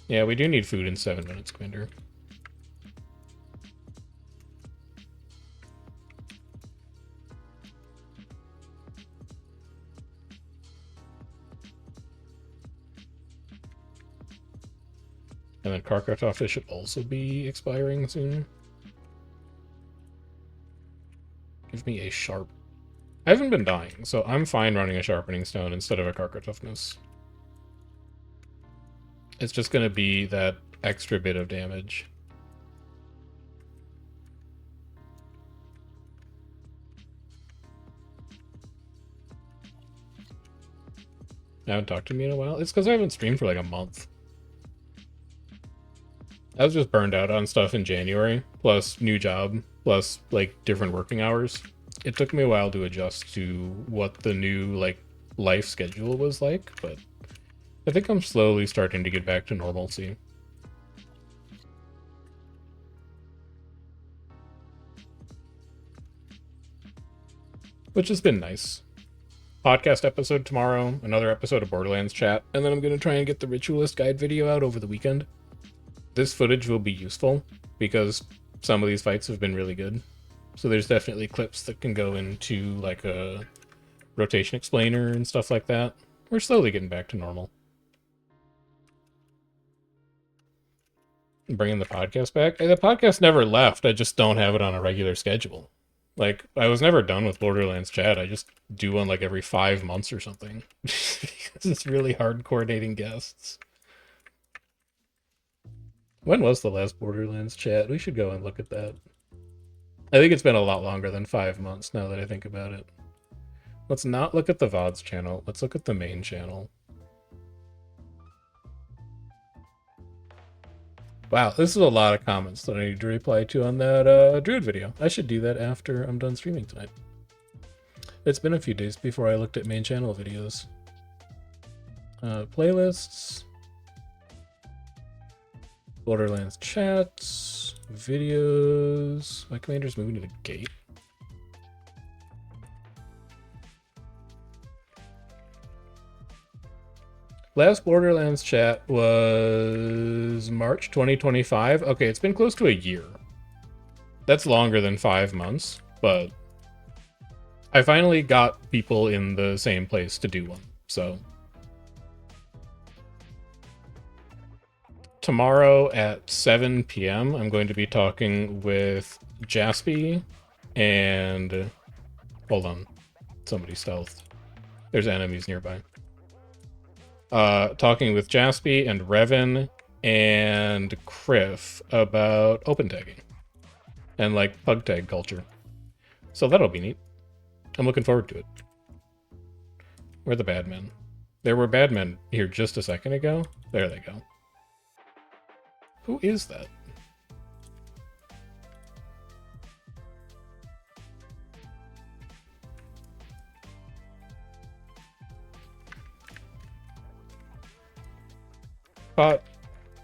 Yeah, we do need food in 7 minutes, Commander. And then Karkat office should also be expiring soon. Give me a sharp. I haven't been dying, so I'm fine running a sharpening stone instead of a Karkat toughness. It's just going to be that extra bit of damage. I haven't talked to me in a while. It's because I haven't streamed for like a month. I was just burned out on stuff in January, plus new job, plus like different working hours. It took me a while to adjust to what the new like life schedule was like, but I think I'm slowly starting to get back to normalcy. Which has been nice. Podcast episode tomorrow, another episode of Borderlands chat, and then I'm going to try and get the Ritualist guide video out over the weekend. This footage will be useful, because some of these fights have been really good. So there's definitely clips that can go into like a rotation explainer and stuff like that. We're slowly getting back to normal. Bringing the podcast back? The podcast never left, I just don't have it on a regular schedule. Like, I was never done with Borderlands chat. I just do one like every 5 months or something. Because it's really hard coordinating guests. When was the last Borderlands chat? We should go and look at that. I think it's been a lot longer than 5 months now that I think about it. Let's not look at the VODs channel. Let's look at the main channel. Wow, this is a lot of comments that I need to reply to on that Druid video. I should do that after I'm done streaming tonight. It's been a few days before I looked at main channel videos. Playlists. Borderlands chats. Videos. My commander's moving to the gate. Last Borderlands chat was March 2025. Okay, it's been close to a year. That's longer than 5 months, but I finally got people in the same place to do one, so. Tomorrow at 7 p.m., I'm going to be talking with Jaspy and... Hold on. Somebody stealthed. There's enemies nearby. Talking with Jaspy and Revan and Criff about open tagging and like pug tag culture. So that'll be neat. I'm looking forward to it. Where are the bad men? There were bad men here just a second ago. There they go. Who is that?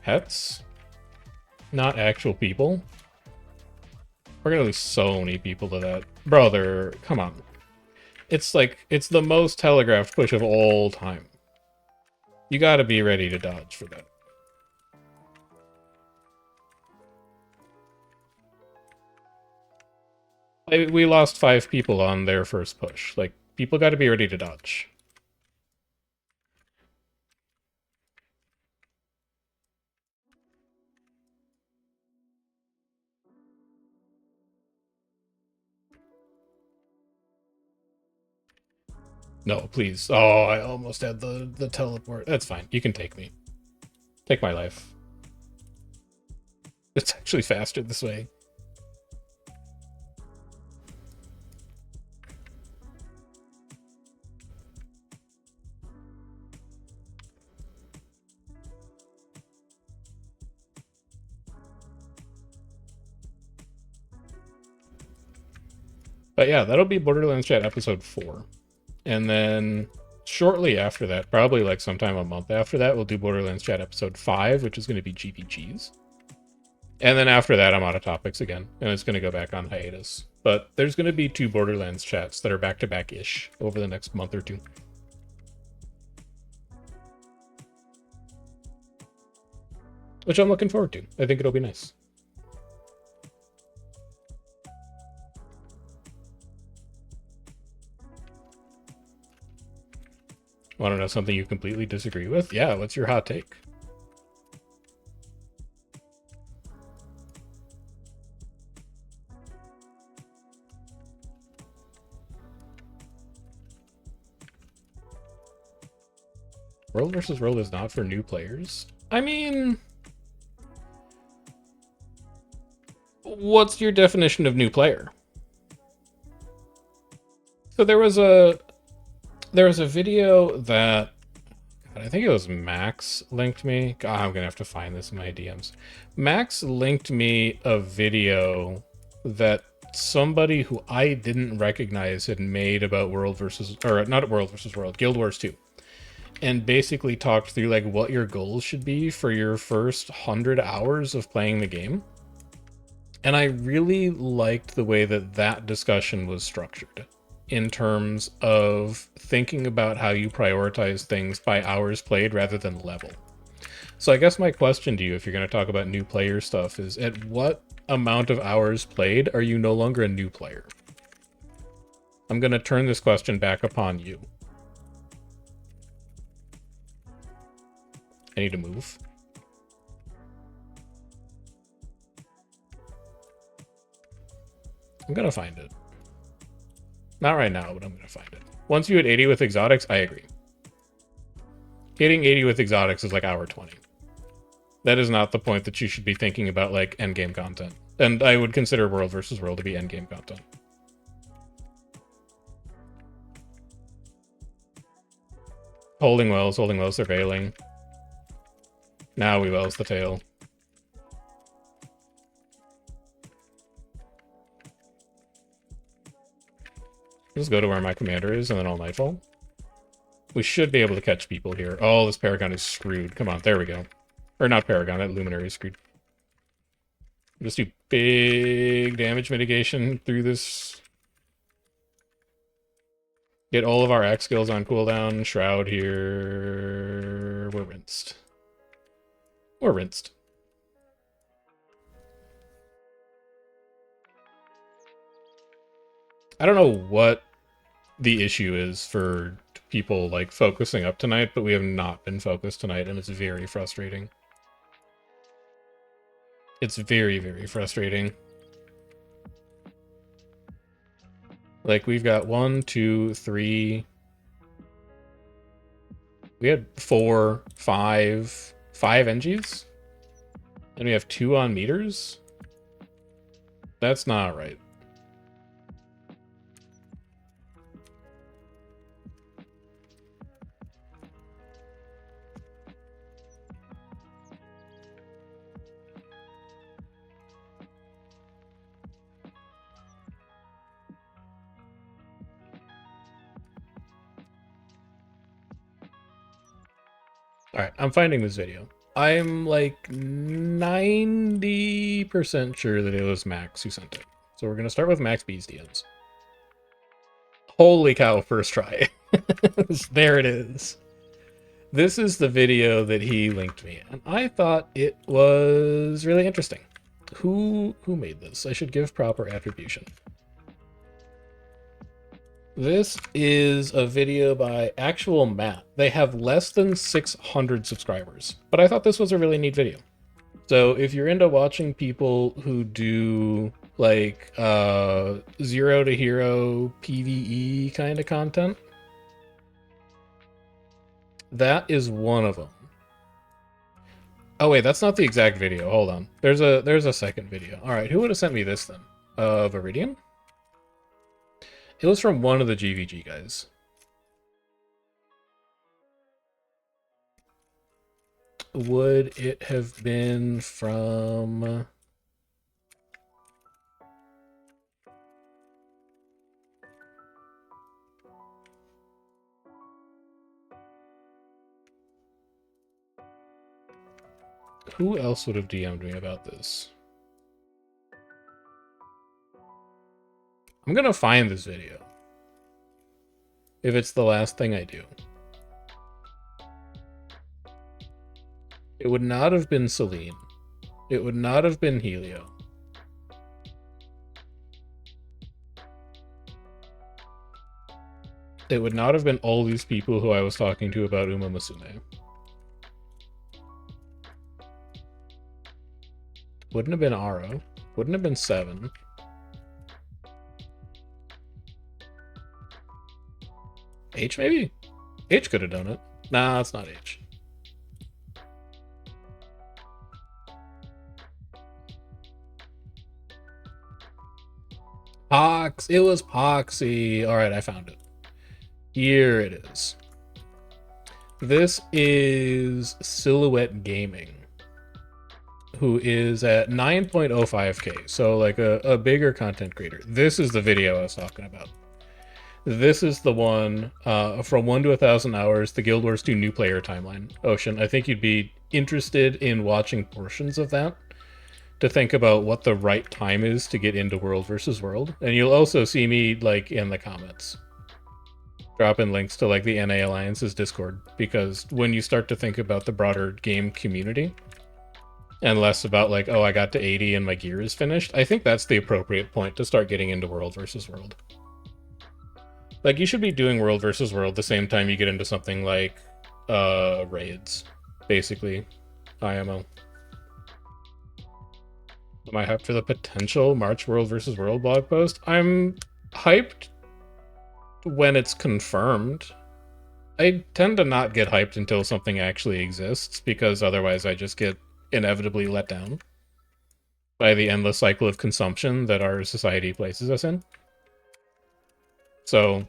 Pets? Not actual people? We're gonna lose so many people to that. Brother, come on. It's like, it's the most telegraphed push of all time. You gotta be ready to dodge for that. We lost 5 people on their first push. Like, people gotta be ready to dodge. No, please. Oh, I almost had the teleport. That's fine. You can take me. Take my life. It's actually faster this way. But yeah, that'll be Borderlands Chat episode 4. And then shortly after that, probably like sometime a month after that, we'll do Borderlands Chat episode 5, which is going to be GPGs. And then after that, I'm out of topics again, and it's going to go back on hiatus. But there's going to be 2 Borderlands chats that are back-to-back-ish over the next month or 2. Which I'm looking forward to. I think it'll be nice. Want to know something you completely disagree with? Yeah, what's your hot take? World versus World is not for new players? I mean... What's your definition of new player? So there was a video that... God, I think it was Max linked me. God, I'm gonna have to find this in my DMs. Max linked me a video that somebody who I didn't recognize had made about World versus... Or not World versus World, Guild Wars 2. And basically talked through like what your goals should be for your first 100 hours of playing the game. And I really liked the way that that discussion was structured in terms of thinking about how you prioritize things by hours played rather than level. So I guess my question to you, if you're going to talk about new player stuff, is at what amount of hours played are you no longer a new player? I'm going to turn this question back upon you. I need to move. I'm gonna find it. Not right now, but I'm gonna find it. Once you hit 80 with exotics, I agree. Hitting 80 with exotics is like hour 20. That is not the point that you should be thinking about like endgame content. And I would consider World versus World to be endgame content. Holding wells, surveilling. Now we wells the tail. Just go to where my commander is, and then I'll nightfall. We should be able to catch people here. Oh, this Paragon is screwed. Come on, there we go. Or not Paragon, that Luminary is screwed. Just do big damage mitigation through this. Get all of our X skills on cooldown. Shroud here. We're rinsed. We're rinsed. I don't know what the issue is for people, like, focusing up tonight, but we have not been focused tonight, and it's very frustrating. It's very, very frustrating. Like, we've got 1, 2, 3... We had 4, 5 NGs? And we have 2 on meters? That's not right. Alright, I'm finding this video. I'm like 90% sure that it was Max who sent it. So we're going to start with Max B's DMs. Holy cow, first try. There it is. This is the video that he linked me, and I thought it was really interesting. Who made this? I should give proper attribution. This is a video by Actual Matt. They have less than 600 subscribers, but I thought this was a really neat video. So if you're into watching people who do like 0 to hero PvE kind of content, that is one of them. Oh wait, that's not the exact video. Hold on. There's a second video. All right, who would have sent me this then? Viridian? It was from one of the GVG guys. Would it have been from... Who else would have DM'd me about this? I'm gonna find this video. If it's the last thing I do. It would not have been Celine. It would not have been Helio. It would not have been all these people who I was talking to about Uma Musume. Wouldn't have been Aro. Wouldn't have been Seven. H, maybe? H could have done it. Nah, it's not H. Pox! It was Poxy! Alright, I found it. Here it is. This is Silhouette Gaming, who is at 9.05k, so like a bigger content creator. This is the video I was talking about. This is the one from 1 to 1,000 hours, the Guild Wars 2 new player timeline. Ocean, I think you'd be interested in watching portions of that to think about what the right time is to get into World versus World. And you'll also see me like in the comments dropping links to like the NA Alliance's Discord, because when you start to think about the broader game community and less about like, oh, I got to 80 and my gear is finished, I think that's the appropriate point to start getting into World versus World. Like, you should be doing World versus World the same time you get into something like raids, basically. IMO. Am I hyped for the potential March World versus World blog post? I'm hyped when it's confirmed. I tend to not get hyped until something actually exists, because otherwise I just get inevitably let down by the endless cycle of consumption that our society places us in. So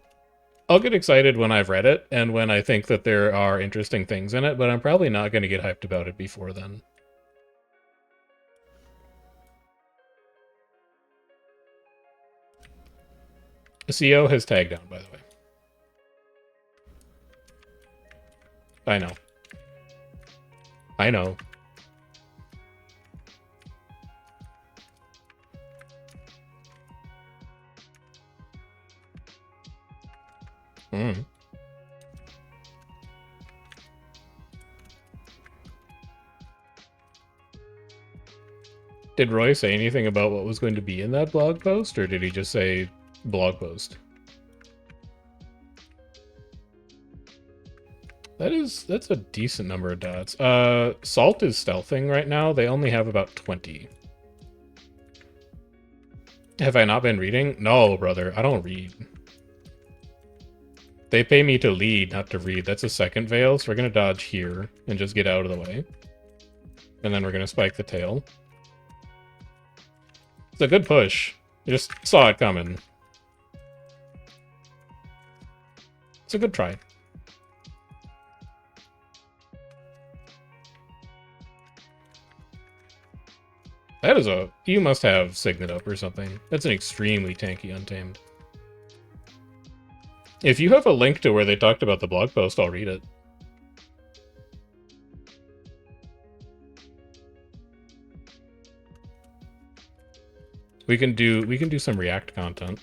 I'll get excited when I've read it and when I think that there are interesting things in it, but I'm probably not going to get hyped about it before then. The CO has tagged down, by the way. I know. I know. Hmm. Did Roy say anything about what was going to be in that blog post, or did he just say blog post? That's a decent number of dots. Salt is stealthing right now. They only have about 20. Have I not been reading? No, brother, I don't read. They pay me to lead, not to read. That's a second veil, so we're gonna dodge here and just get out of the way. And then we're gonna spike the tail. It's a good push. You just saw it coming. It's a good try. That is a... You must have Signet up or something. That's an extremely tanky Untamed. If you have a link to where they talked about the blog post, I'll read it. We can do some React content.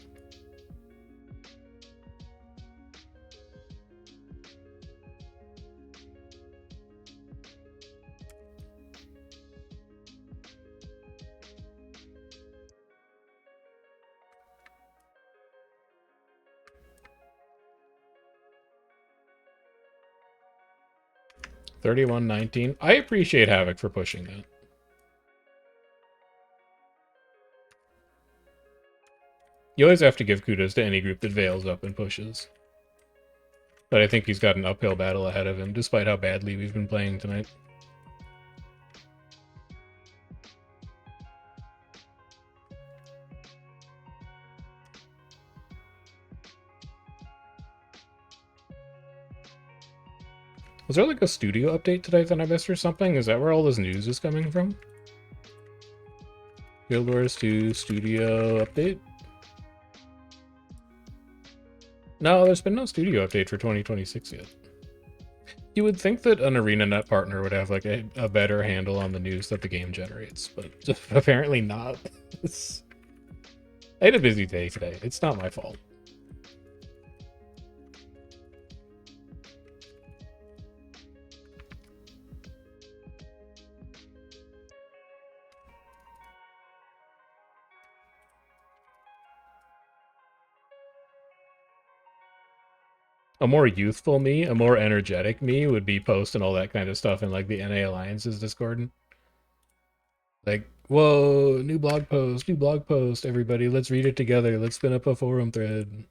$31.19. I appreciate Havoc for pushing that. You always have to give kudos to any group that veils up and pushes. But I think he's got an uphill battle ahead of him, despite how badly we've been playing tonight. Was there like a studio update today that I missed or something? Is that where all this news is coming from? Guild Wars 2 studio update? No, there's been no studio update for 2026 yet. You would think that an ArenaNet partner would have like a better handle on the news that the game generates, but apparently not. I had a busy day today. It's not my fault. A more youthful me, a more energetic me would be posting all that kind of stuff in like the NA Alliance's Discord. Like, whoa, new blog post, everybody, let's read it together, let's spin up a forum thread.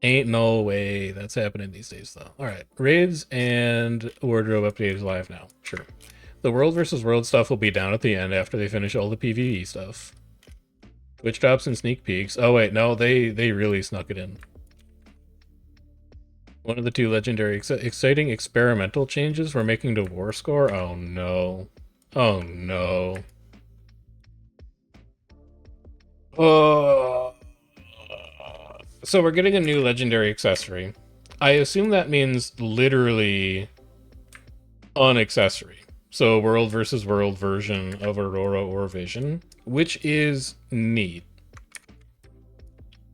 Ain't no way that's happening these days, though. Alright, raids and wardrobe update is live now. Sure. The world versus world stuff will be down at the end after they finish all the PvE stuff. Twitch drops and sneak peeks. Oh wait, no, they really snuck it in. One of the two legendary exciting experimental changes we're making to war score? Oh no. Oh no. So we're getting a new legendary accessory. I assume that means literally an accessory. So world versus world version of Aurora or Vision, which is neat.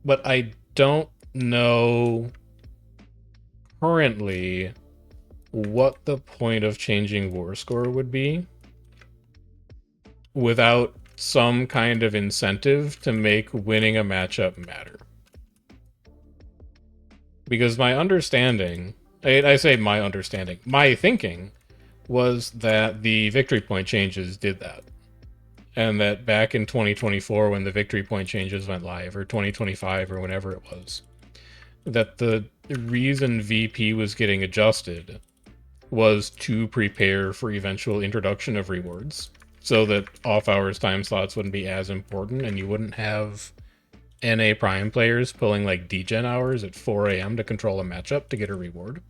But I don't know currently what the point of changing war score would be without some kind of incentive to make winning a matchup matter. Because my understanding, I say my understanding, my thinking was that the victory point changes did that. And that back in 2024 when the victory point changes went live, or 2025 or whenever it was, that the reason VP was getting adjusted was to prepare for eventual introduction of rewards, so that off-hours time slots wouldn't be as important and you wouldn't have NA Prime players pulling like degen hours at 4 a.m. to control a matchup to get a reward.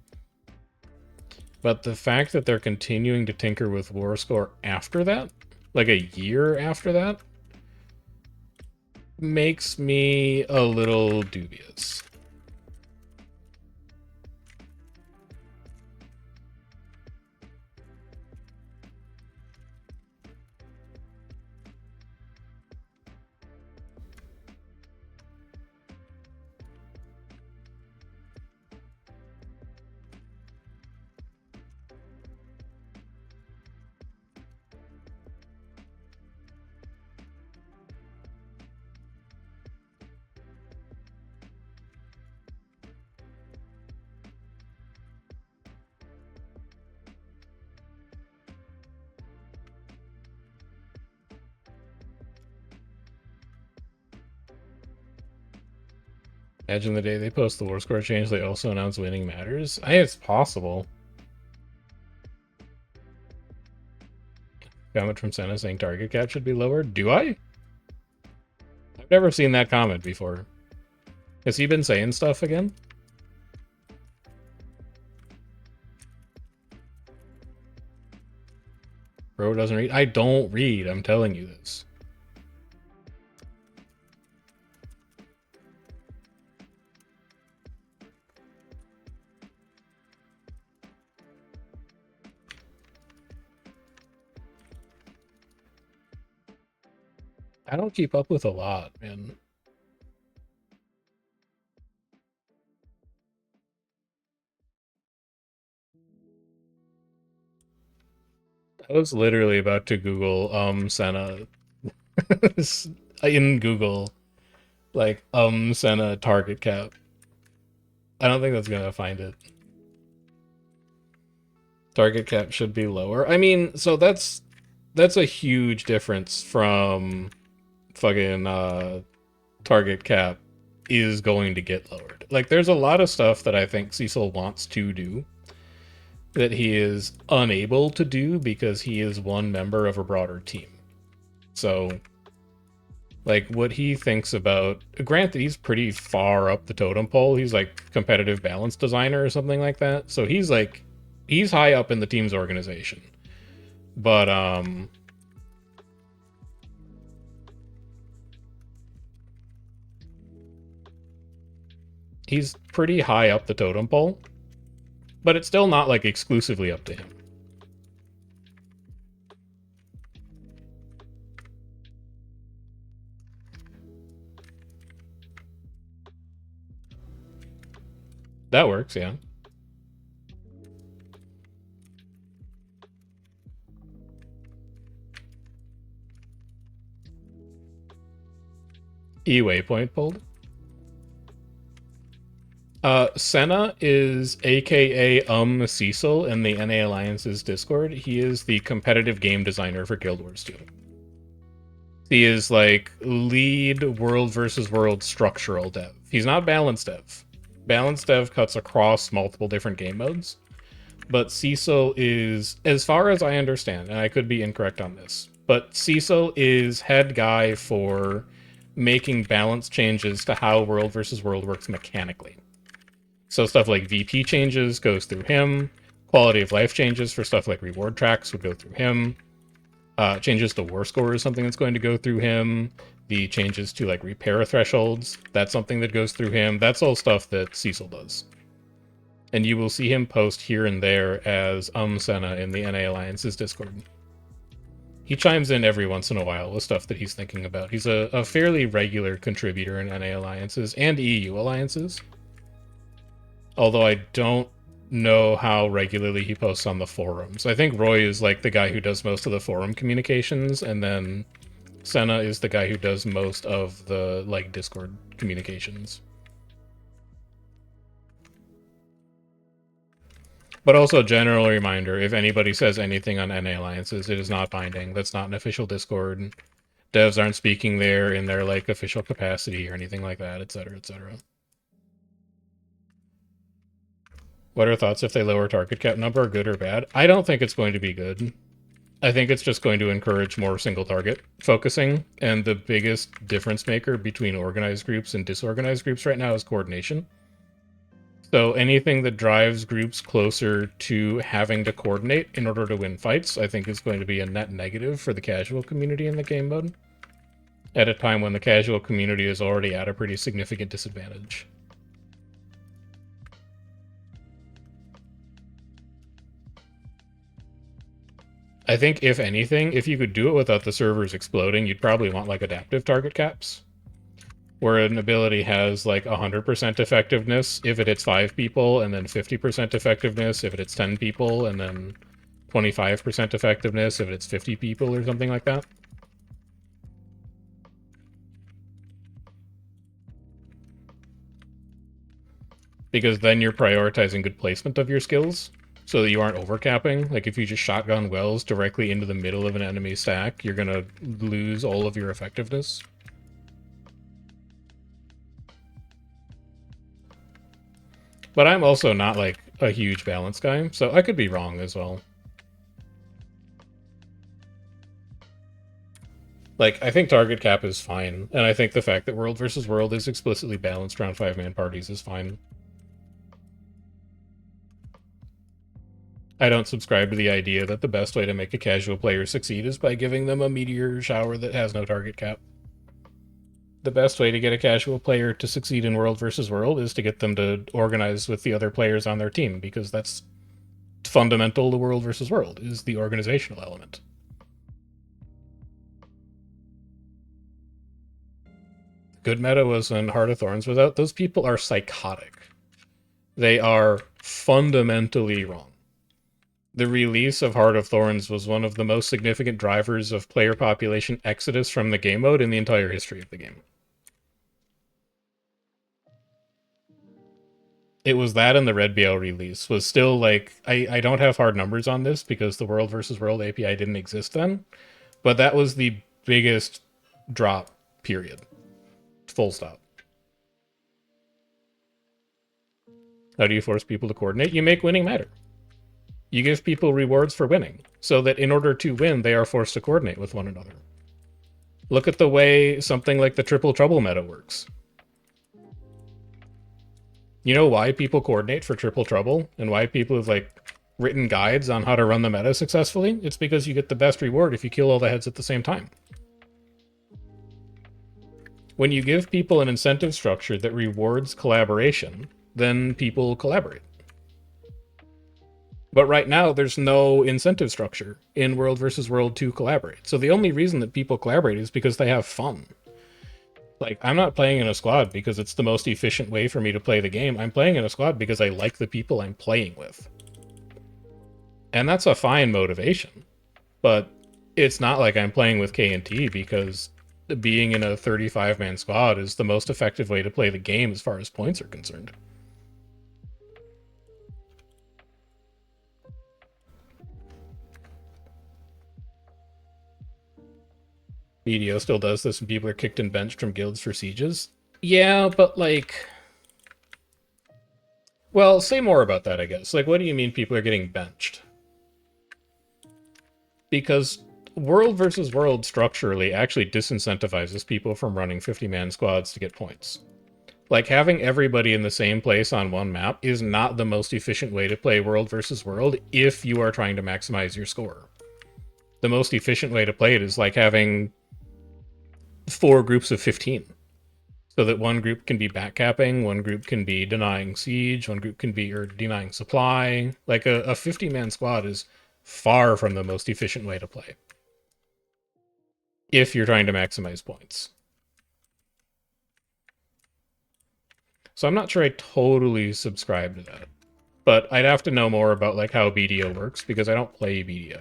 But the fact that they're continuing to tinker with war score after that, like a year after that, makes me a little dubious. Imagine the day they post the war score change, they also announce winning matters. I think it's possible. Comment from Senna saying target cap should be lowered. Do I? I've never seen that comment before. Has he been saying stuff again? Bro doesn't read. I don't read. I'm telling you this. I don't keep up with a lot, man. I was literally about to Google Senna in Google, like Senna target cap. I don't think that's gonna find it. Target cap should be lower. I mean, so that's a huge difference from fucking target cap is going to get lowered. Like, there's a lot of stuff that I think Cecil wants to do that he is unable to do because he is one member of a broader team. So, like, what he thinks about, granted, he's pretty far up the totem pole. He's like competitive balance designer or something like that. So he's like, he's high up in the team's organization. But, he's pretty high up the totem pole, but it's still not like exclusively up to him. That works, yeah. E-waypoint pulled. Senna is aka Cecil in the NA Alliance's Discord. He is the competitive game designer for Guild Wars 2. He is like lead world versus world structural dev. He's not balance dev. Balance dev cuts across multiple different game modes. But Cecil is, as far as I understand, and I could be incorrect on this, but Cecil is head guy for making balance changes to how world versus world works mechanically. So stuff like VP changes goes through him. Quality of life changes for stuff like reward tracks would go through him. Changes to war score is something that's going to go through him. The changes to like repair thresholds, that's something that goes through him. That's all stuff that Cecil does. And you will see him post here and there as Senna in the NA Alliance's Discord. He chimes in every once in a while with stuff that he's thinking about. He's a fairly regular contributor in NA Alliances and EU Alliances. Although I don't know how regularly he posts on the forums. I think Roy is like the guy who does most of the forum communications, and then Senna is the guy who does most of the like Discord communications. But also, general reminder, if anybody says anything on NA Alliances, it is not binding. That's not an official Discord. Devs aren't speaking there in their like official capacity or anything like that, etc., etc. What are thoughts if they lower target cap number, good or bad? I don't think it's going to be good. I think it's just going to encourage more single target focusing, and the biggest difference maker between organized groups and disorganized groups right now is coordination. So anything that drives groups closer to having to coordinate in order to win fights, I think is going to be a net negative for the casual community in the game mode, at a time when the casual community is already at a pretty significant disadvantage. I think, if anything, if you could do it without the servers exploding, you'd probably want, like, adaptive target caps, where an ability has, like, 100% effectiveness if it hits 5 people, and then 50% effectiveness if it hits 10 people, and then 25% effectiveness if it's 50 people, or something like that. Because then you're prioritizing good placement of your skills, so that you aren't overcapping. Like, if you just shotgun wells directly into the middle of an enemy stack, you're gonna lose all of your effectiveness. But I'm also not, like, a huge balance guy, so I could be wrong as well. Like, I think target cap is fine, and I think the fact that World vs. World is explicitly balanced around 5-man parties is fine. I don't subscribe to the idea that the best way to make a casual player succeed is by giving them a meteor shower that has no target cap. The best way to get a casual player to succeed in World vs. World is to get them to organize with the other players on their team, because that's fundamental to World vs. World, is the organizational element. Good meta was when Heart of Thorns was out. Those people are psychotic. They are fundamentally wrong. The release of Heart of Thorns was one of the most significant drivers of player population exodus from the game mode in the entire history of the game. It was that, and the Red BL release was still, like, I don't have hard numbers on this because the World vs. World API didn't exist then, but that was the biggest drop, period. Full stop. How do you force people to coordinate? You make winning matter. You give people rewards for winning, so that in order to win, they are forced to coordinate with one another. Look at the way something like the Triple Trouble meta works. You know why people coordinate for Triple Trouble, and why people have, like, written guides on how to run the meta successfully? It's because you get the best reward if you kill all the heads at the same time. When you give people an incentive structure that rewards collaboration, then people collaborate. But right now, there's no incentive structure in World vs. World to collaborate. So the only reason that people collaborate is because they have fun. Like, I'm not playing in a squad because it's the most efficient way for me to play the game. I'm playing in a squad because I like the people I'm playing with. And that's a fine motivation. But it's not like I'm playing with K&T because being in a 35-man squad is the most effective way to play the game as far as points are concerned. BDO still does this and people are kicked and benched from guilds for sieges. Yeah, but, like... Well, say more about that, I guess. Like, what do you mean people are getting benched? Because World vs. World structurally actually disincentivizes people from running 50-man squads to get points. Like, having everybody in the same place on one map is not the most efficient way to play World vs. World if you are trying to maximize your score. The most efficient way to play it is like having 4 groups of 15. So that one group can be backcapping, one group can be denying siege, one group can be denying supply. Like, a 50-man squad is far from the most efficient way to play if you're trying to maximize points. So I'm not sure I totally subscribe to that. But I'd have to know more about, like, how BDO works, because I don't play BDO.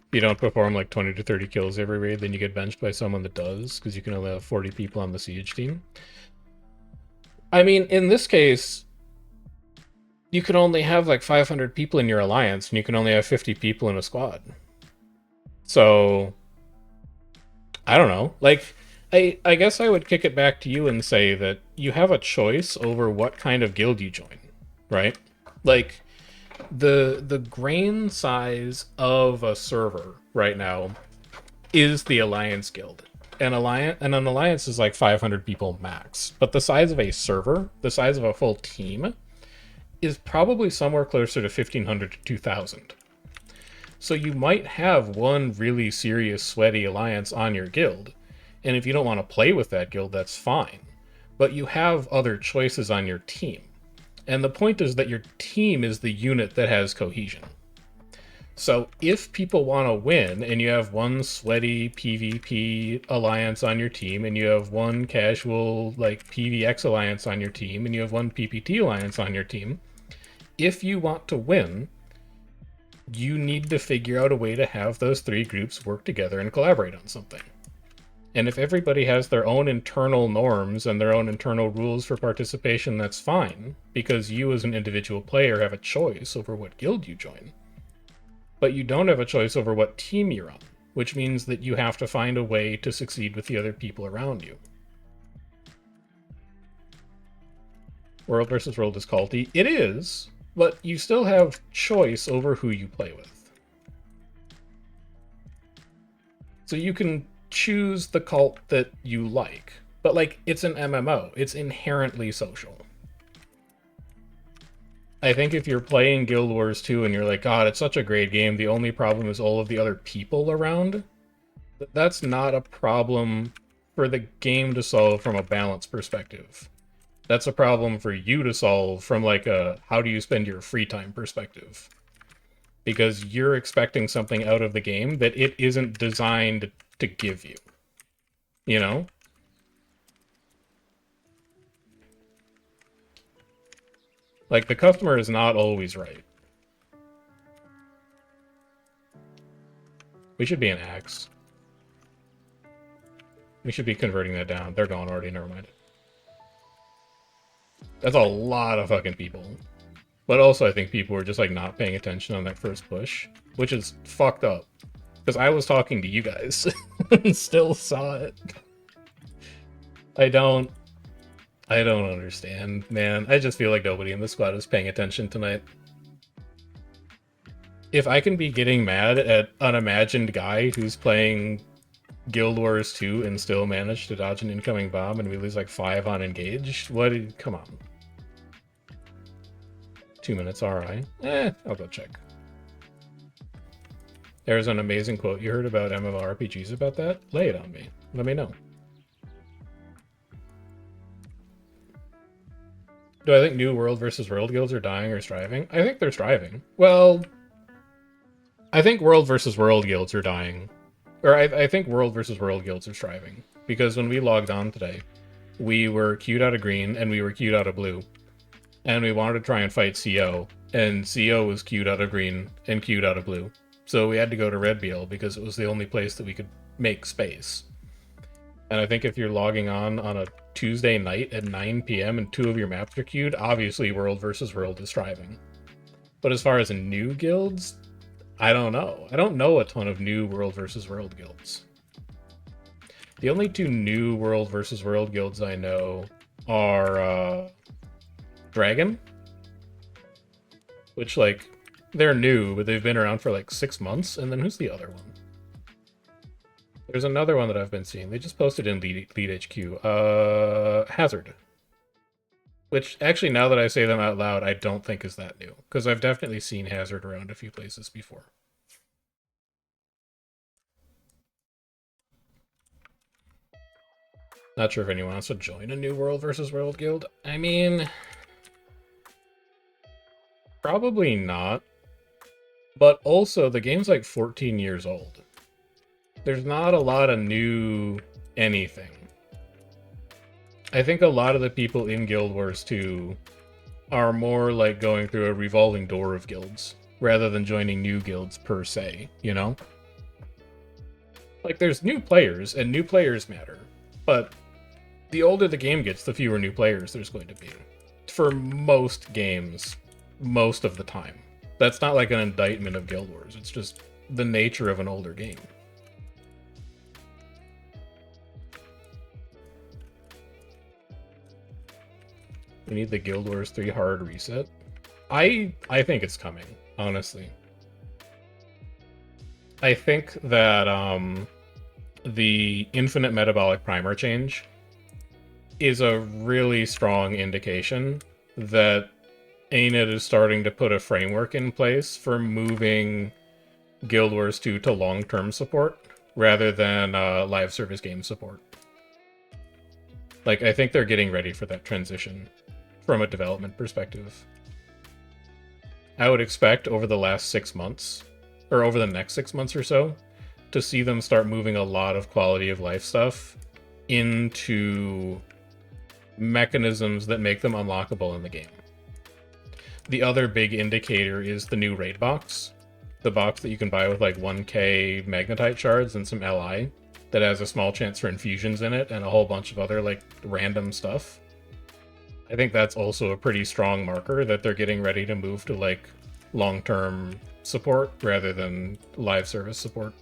If you don't perform like 20 to 30 kills every raid, then you get benched by someone that does, because you can only have 40 people on the siege team. I mean, in this case, you can only have like 500 people in your alliance, and you can only have 50 people in a squad. So I don't know. Like, I guess I would kick it back to you and say that you have a choice over what kind of guild you join, right? Like the grain size of a server right now is the Alliance Guild. An alliance is like 500 people max. But the size of a server, the size of a full team, is probably somewhere closer to 1,500 to 2,000. So you might have one really serious sweaty alliance on your guild, and if you don't want to play with that guild, that's fine. But you have other choices on your team. And the point is that your team is the unit that has cohesion. So if people want to win and you have one sweaty PvP alliance on your team and you have one casual like PvX alliance on your team and you have one PPT alliance on your team, if you want to win, you need to figure out a way to have those three groups work together and collaborate on something. And if everybody has their own internal norms and their own internal rules for participation, that's fine, because you as an individual player have a choice over what guild you join. But you don't have a choice over what team you're on, which means that you have to find a way to succeed with the other people around you. World versus world is culty. It is, but you still have choice over who you play with. So you can choose the cult that you like, but like it's an MMO, it's inherently social. I think if you're playing Guild Wars 2 and you're like, God, it's such a great game, the only problem is all of the other people around, that's not a problem for the game to solve from a balance perspective. That's a problem for you to solve from like a how do you spend your free time perspective. Because you're expecting something out of the game that it isn't designed to give you. You know? Like, the customer is not always right. We should be an axe. We should be converting that down. They're gone already, never mind. That's a lot of fucking people. But also, I think people were just, like, not paying attention on that first push, which is fucked up. Because I was talking to you guys and still saw it. I don't understand, man. I just feel like nobody in the squad is paying attention tonight. If I can be getting mad at an imagined guy who's playing Guild Wars 2 and still manage to dodge an incoming bomb and we lose like 5 on engage, come on. 2 minutes, alright. I'll go check. There's an amazing quote you heard about MMORPGs about that. Lay it on me. Let me know. Do I think new world versus world guilds are dying or striving? I think they're striving. Well, I think world versus world guilds are dying. Or I think world versus world guilds are striving. Because when we logged on today, we were queued out of green and we were queued out of blue. And we wanted to try and fight CO. And CO was queued out of green and queued out of blue. So we had to go to Red BL because it was the only place that we could make space. And I think if you're logging on a Tuesday night at 9 p.m. and 2 of your maps are queued, obviously world versus world is striving. But as far as new guilds, I don't know. I don't know a ton of new world versus world guilds. The only 2 new world versus world guilds I know are Dragon, which like they're new, but they've been around for like 6 months. And then who's the other one? There's another one that I've been seeing. They just posted in Lead HQ. Hazard. Which, actually, now that I say them out loud, I don't think is that new. Because I've definitely seen Hazard around a few places before. Not sure if anyone wants to join a new World versus World guild. I mean, probably not. But also, the game's like 14 years old. There's not a lot of new anything. I think a lot of the people in Guild Wars 2 are more like going through a revolving door of guilds, rather than joining new guilds per se, you know? Like, there's new players, and new players matter, but the older the game gets, the fewer new players there's going to be. For most games, most of the time. That's not like an indictment of Guild Wars, it's just the nature of an older game. We need the Guild Wars 3 hard reset. I think it's coming, honestly. I think that the infinite metabolic primer change is a really strong indication that ANET is starting to put a framework in place for moving Guild Wars 2 to long-term support rather than live service game support. Like, I think they're getting ready for that transition from a development perspective. I would expect over the last 6 months, or over the next 6 months or so, to see them start moving a lot of quality of life stuff into mechanisms that make them unlockable in the game. The other big indicator is the new raid box. The box that you can buy with like 1k magnetite shards and some LI that has a small chance for infusions in it and a whole bunch of other like random stuff. I think that's also a pretty strong marker that they're getting ready to move to like long-term support rather than live service support.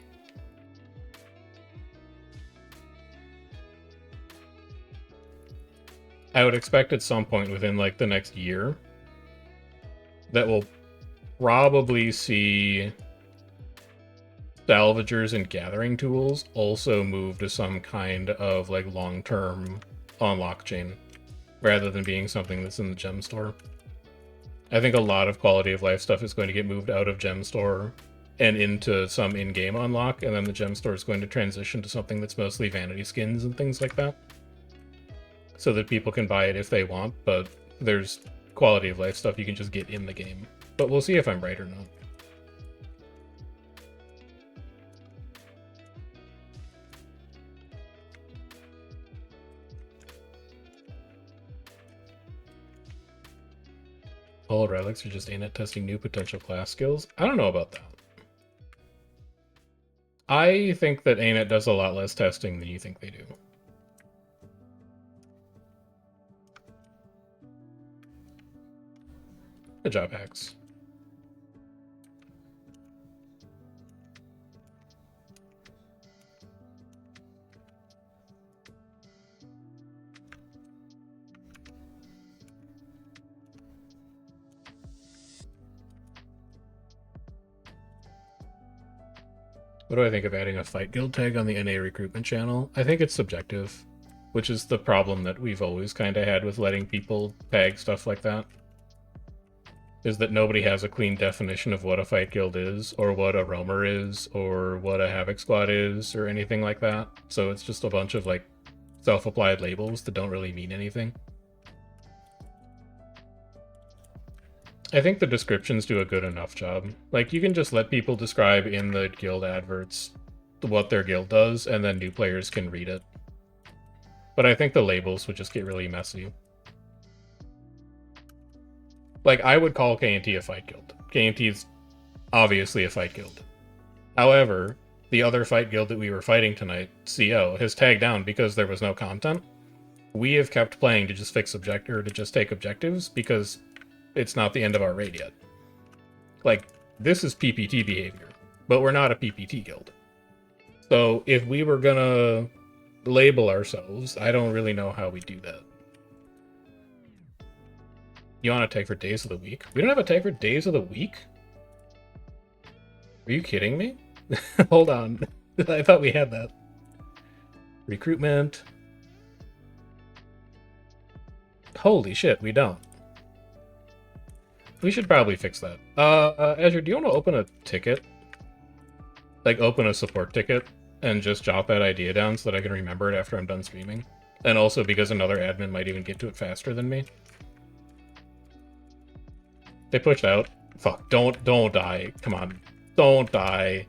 I would expect at some point within like the next year that we'll probably see salvagers and gathering tools also move to some kind of like long-term unlock chain rather than being something that's in the gem store. I think a lot of quality of life stuff is going to get moved out of gem store and into some in-game unlock, and then the gem store is going to transition to something that's mostly vanity skins and things like that, so that people can buy it if they want, but there's quality of life stuff you can just get in the game. But we'll see if I'm right or not. All relics are just ANET testing new potential class skills? I don't know about that. I think that ANET does a lot less testing than you think they do. Good job, Hex. What do I think of adding a fight guild tag on the NA recruitment channel? I think it's subjective, which is the problem that we've always kind of had with letting people tag stuff like that. Is that nobody has a clean definition of what a fight guild is, or what a roamer is, or what a havoc squad is, or anything like that. So it's just a bunch of like self-applied labels that don't really mean anything. I think the descriptions do a good enough job. Like, you can just let people describe in the guild adverts what their guild does, and then new players can read it. But I think the labels would just get really messy. Like, I would call KNT a fight guild. KNT is obviously a fight guild. However, the other fight guild that we were fighting tonight, CO, has tagged down because there was no content. We have kept playing to just fix to just take objectives because it's not the end of our raid yet. Like, this is PPT behavior, but we're not a PPT guild. So if we were gonna label ourselves, I don't really know how we do that. You want a tag for days of the week? We don't have a tag for days of the week? Are you kidding me? Hold on. I thought we had that. Recruitment. Holy shit, we don't. We should probably fix that. Azure, do you want to open a ticket? Like, open a support ticket and just jot that idea down so that I can remember it after I'm done streaming? And also because another admin might even get to it faster than me. They pushed out. Fuck, don't die. Come on. Don't die.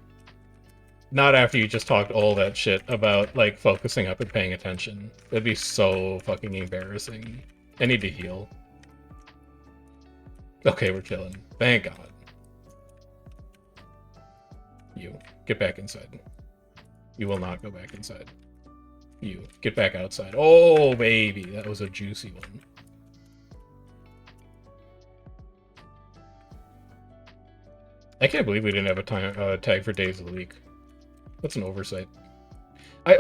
Not after you just talked all that shit about, like, focusing up and paying attention. That'd be so fucking embarrassing. I need to heal. Okay, we're chilling. Thank God. You, get back inside. You will not go back inside. You, get back outside. Oh, baby, that was a juicy one. I can't believe we didn't have a tag for days of the week. That's an oversight. I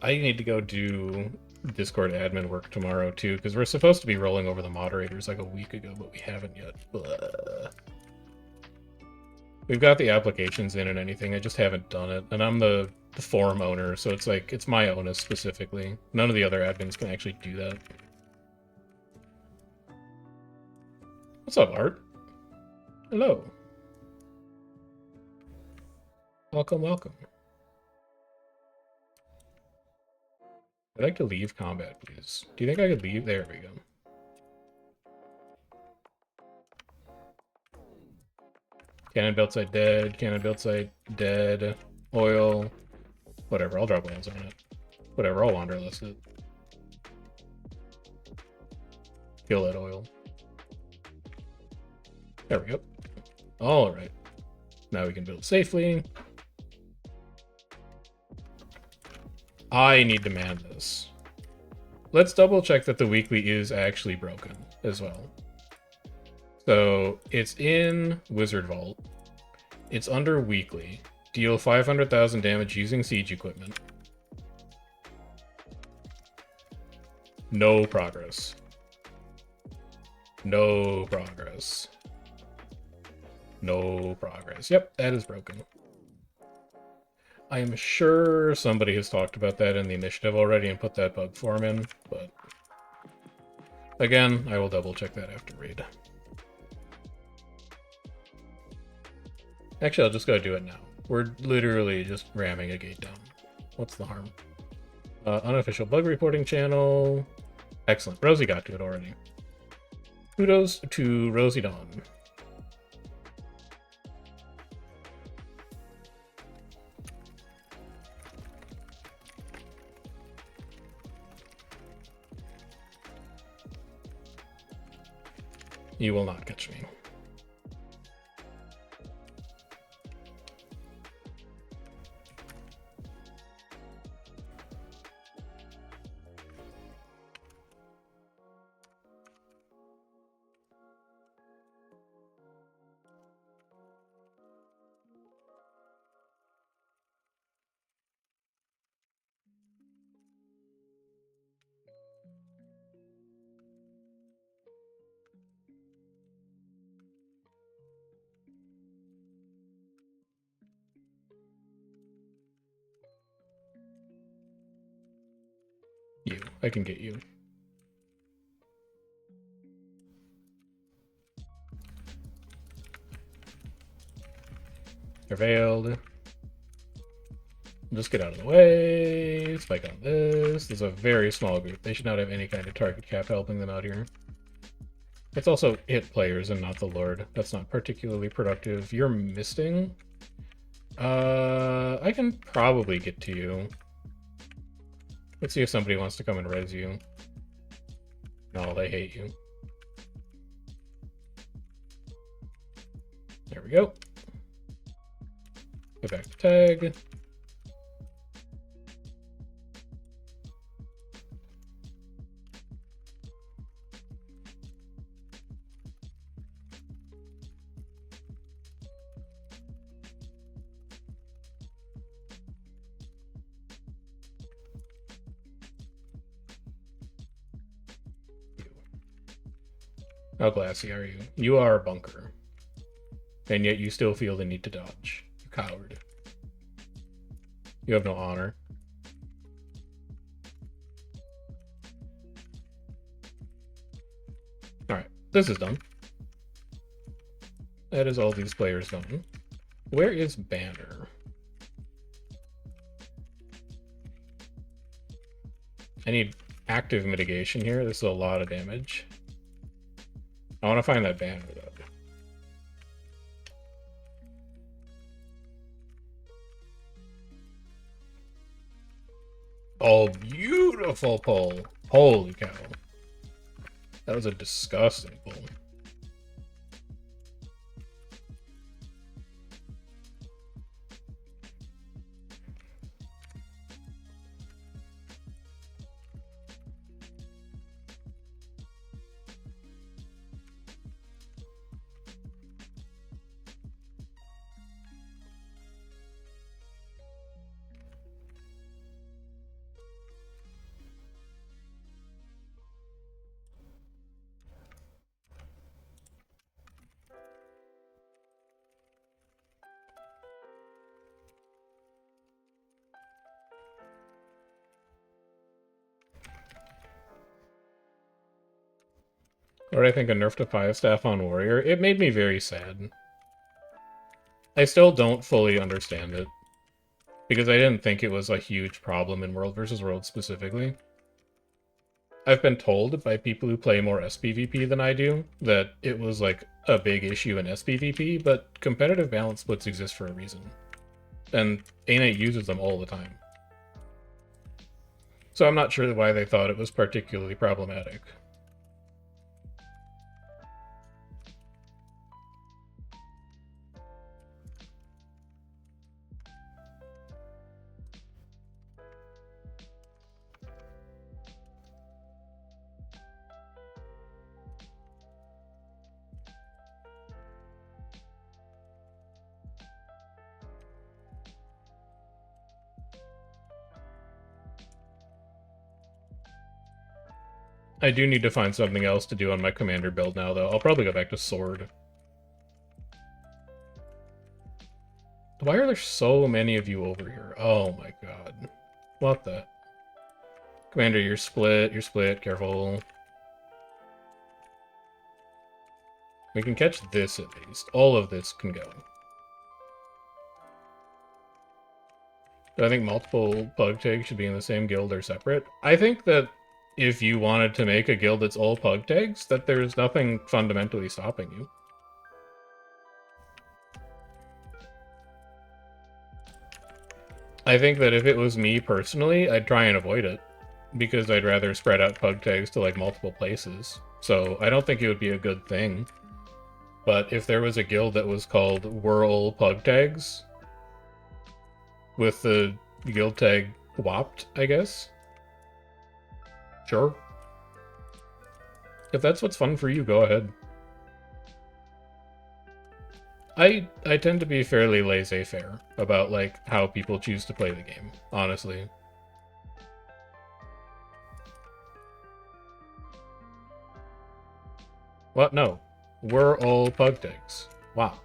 need to go do Discord admin work tomorrow too, because we're supposed to be rolling over the moderators like a week ago, but we haven't yet. Blah. We've got the applications in and anything, I just haven't done it. And I'm the forum owner, so it's like, it's my onus specifically. None of the other admins can actually do that. What's up, Art? Hello. Welcome, welcome. I'd like to leave combat, please. Do you think I could leave? There we go. Cannon build site dead, cannon build site dead, oil, whatever, I'll drop lands on it. Whatever, I'll wanderlust it. Kill that oil. There we go. Alright. Now we can build safely. I need to man this. Let's double check that the weekly is actually broken as well. So it's in Wizard Vault. It's under weekly. Deal 500,000 damage using siege equipment. No progress. No progress. No progress. Yep, that is broken. I am sure somebody has talked about that in the initiative already and put that bug form in, but again, I will double check that after raid. Actually, I'll just go do it now. We're literally just ramming a gate down. What's the harm? Unofficial bug reporting channel. Excellent. Rosie got to it already. Kudos to Rosie Dawn. You will not catch me. You. I can get you. They're veiled. Just get out of the way. Spike on this. There's a very small group. They should not have any kind of target cap helping them out here. It's also hit players and not the Lord. That's not particularly productive. You're misting. I can probably get to you. Let's see if somebody wants to come and res you. No, they hate you. There we go. Go back to tag. How glassy are you? You are a bunker. And yet you still feel the need to dodge. You coward. You have no honor. Alright, this is done. That is all these players done. Where is Banner? I need active mitigation here. This is a lot of damage. I want to find that banner, though. Oh, beautiful pull. Holy cow. That was a disgusting pull. Or I think a nerf to 5 staff on warrior. It made me very sad. I still don't fully understand it. Because I didn't think it was a huge problem in World versus World specifically. I've been told by people who play more SPVP than I do that it was like a big issue in SPVP, but competitive balance splits exist for a reason. And A-Night uses them all the time. So I'm not sure why they thought it was particularly problematic. I do need to find something else to do on my commander build now, though. I'll probably go back to sword. Why are there so many of you over here? Oh my god. What the? Commander, you're split, careful. We can catch this at least. All of this can go. Do I think multiple pug tags should be in the same guild or separate? I think that if you wanted to make a guild that's all pug tags, that there's nothing fundamentally stopping you. I think that if it was me personally, I'd try and avoid it, because I'd rather spread out pug tags to like multiple places. So I don't think it would be a good thing. But if there was a guild that was called We're All Pug Tags, with the guild tag WvW, I guess? Sure. If that's what's fun for you, go ahead. I tend to be fairly laissez-faire about, like, how people choose to play the game, honestly. What? No. We're all pug tags. WvW.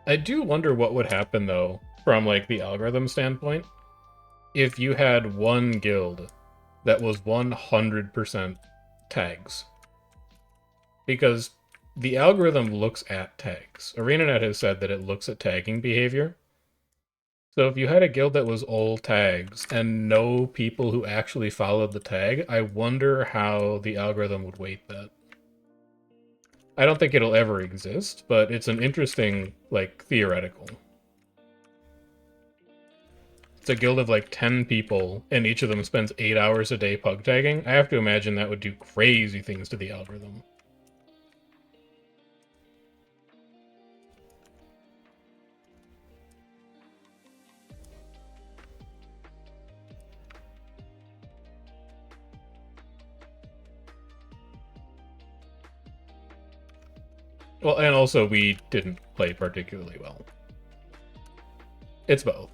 I do wonder what would happen, though, from, like, the algorithm standpoint, if you had one guild that was 100% tags. Because the algorithm looks at tags. ArenaNet has said that it looks at tagging behavior. So if you had a guild that was all tags and no people who actually followed the tag, I wonder how the algorithm would weight that. I don't think it'll ever exist, but it's an interesting, like, theoretical. It's a guild of like 10 people, and each of them spends 8 hours a day pug tagging. I have to imagine that would do crazy things to the algorithm. Well, and also we didn't play particularly well. It's both.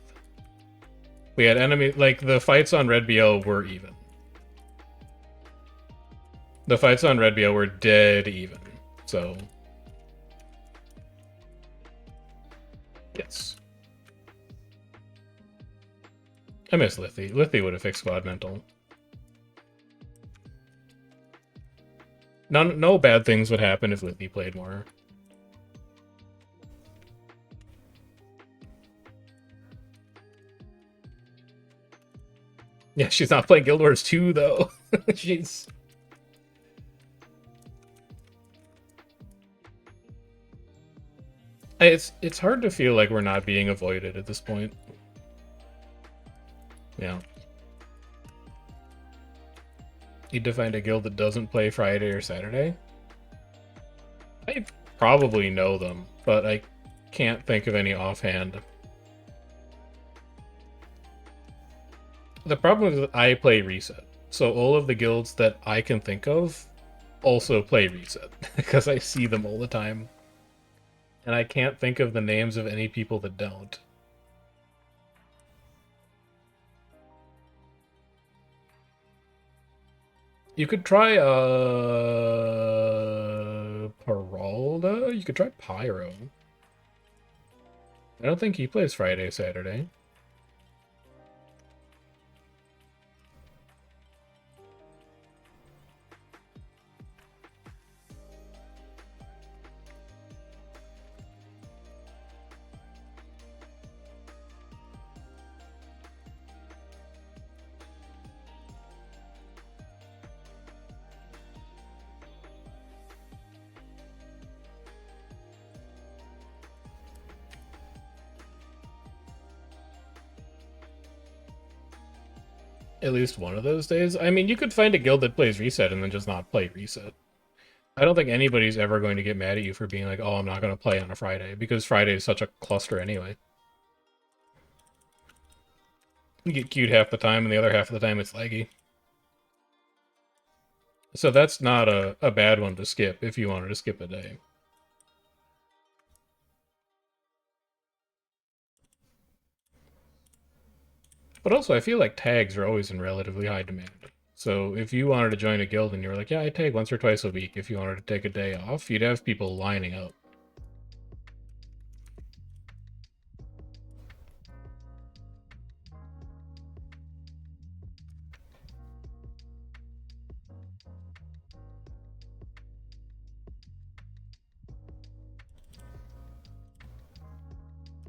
We had enemy, like, the fights on Red BL were even. The fights on Red BL were dead even, so... Yes. I miss Lithy. Lithy would have fixed Squad Mental. No bad things would happen if Lithy played more. Yeah, she's not playing Guild Wars 2, though. She's... It's hard to feel like we're not being avoided at this point. Yeah. Need to find a guild that doesn't play Friday or Saturday? I probably know them, but I can't think of any offhand. The problem is that I play Reset, so all of the guilds that I can think of also play Reset, because I see them all the time. And I can't think of the names of any people that don't. You could try, you could try Pyro. I don't think he plays Friday, Saturday. At least one of those days. I mean, you could find a guild that plays Reset and then just not play Reset. I don't think anybody's ever going to get mad at you for being like, oh, I'm not going to play on a Friday, because Friday is such a cluster anyway. You get queued half the time, and the other half of the time it's laggy. So that's not a bad one to skip if you wanted to skip a day. But also, I feel like tags are always in relatively high demand. So if you wanted to join a guild and you were like, yeah, I tag once or twice a week, if you wanted to take a day off, you'd have people lining up.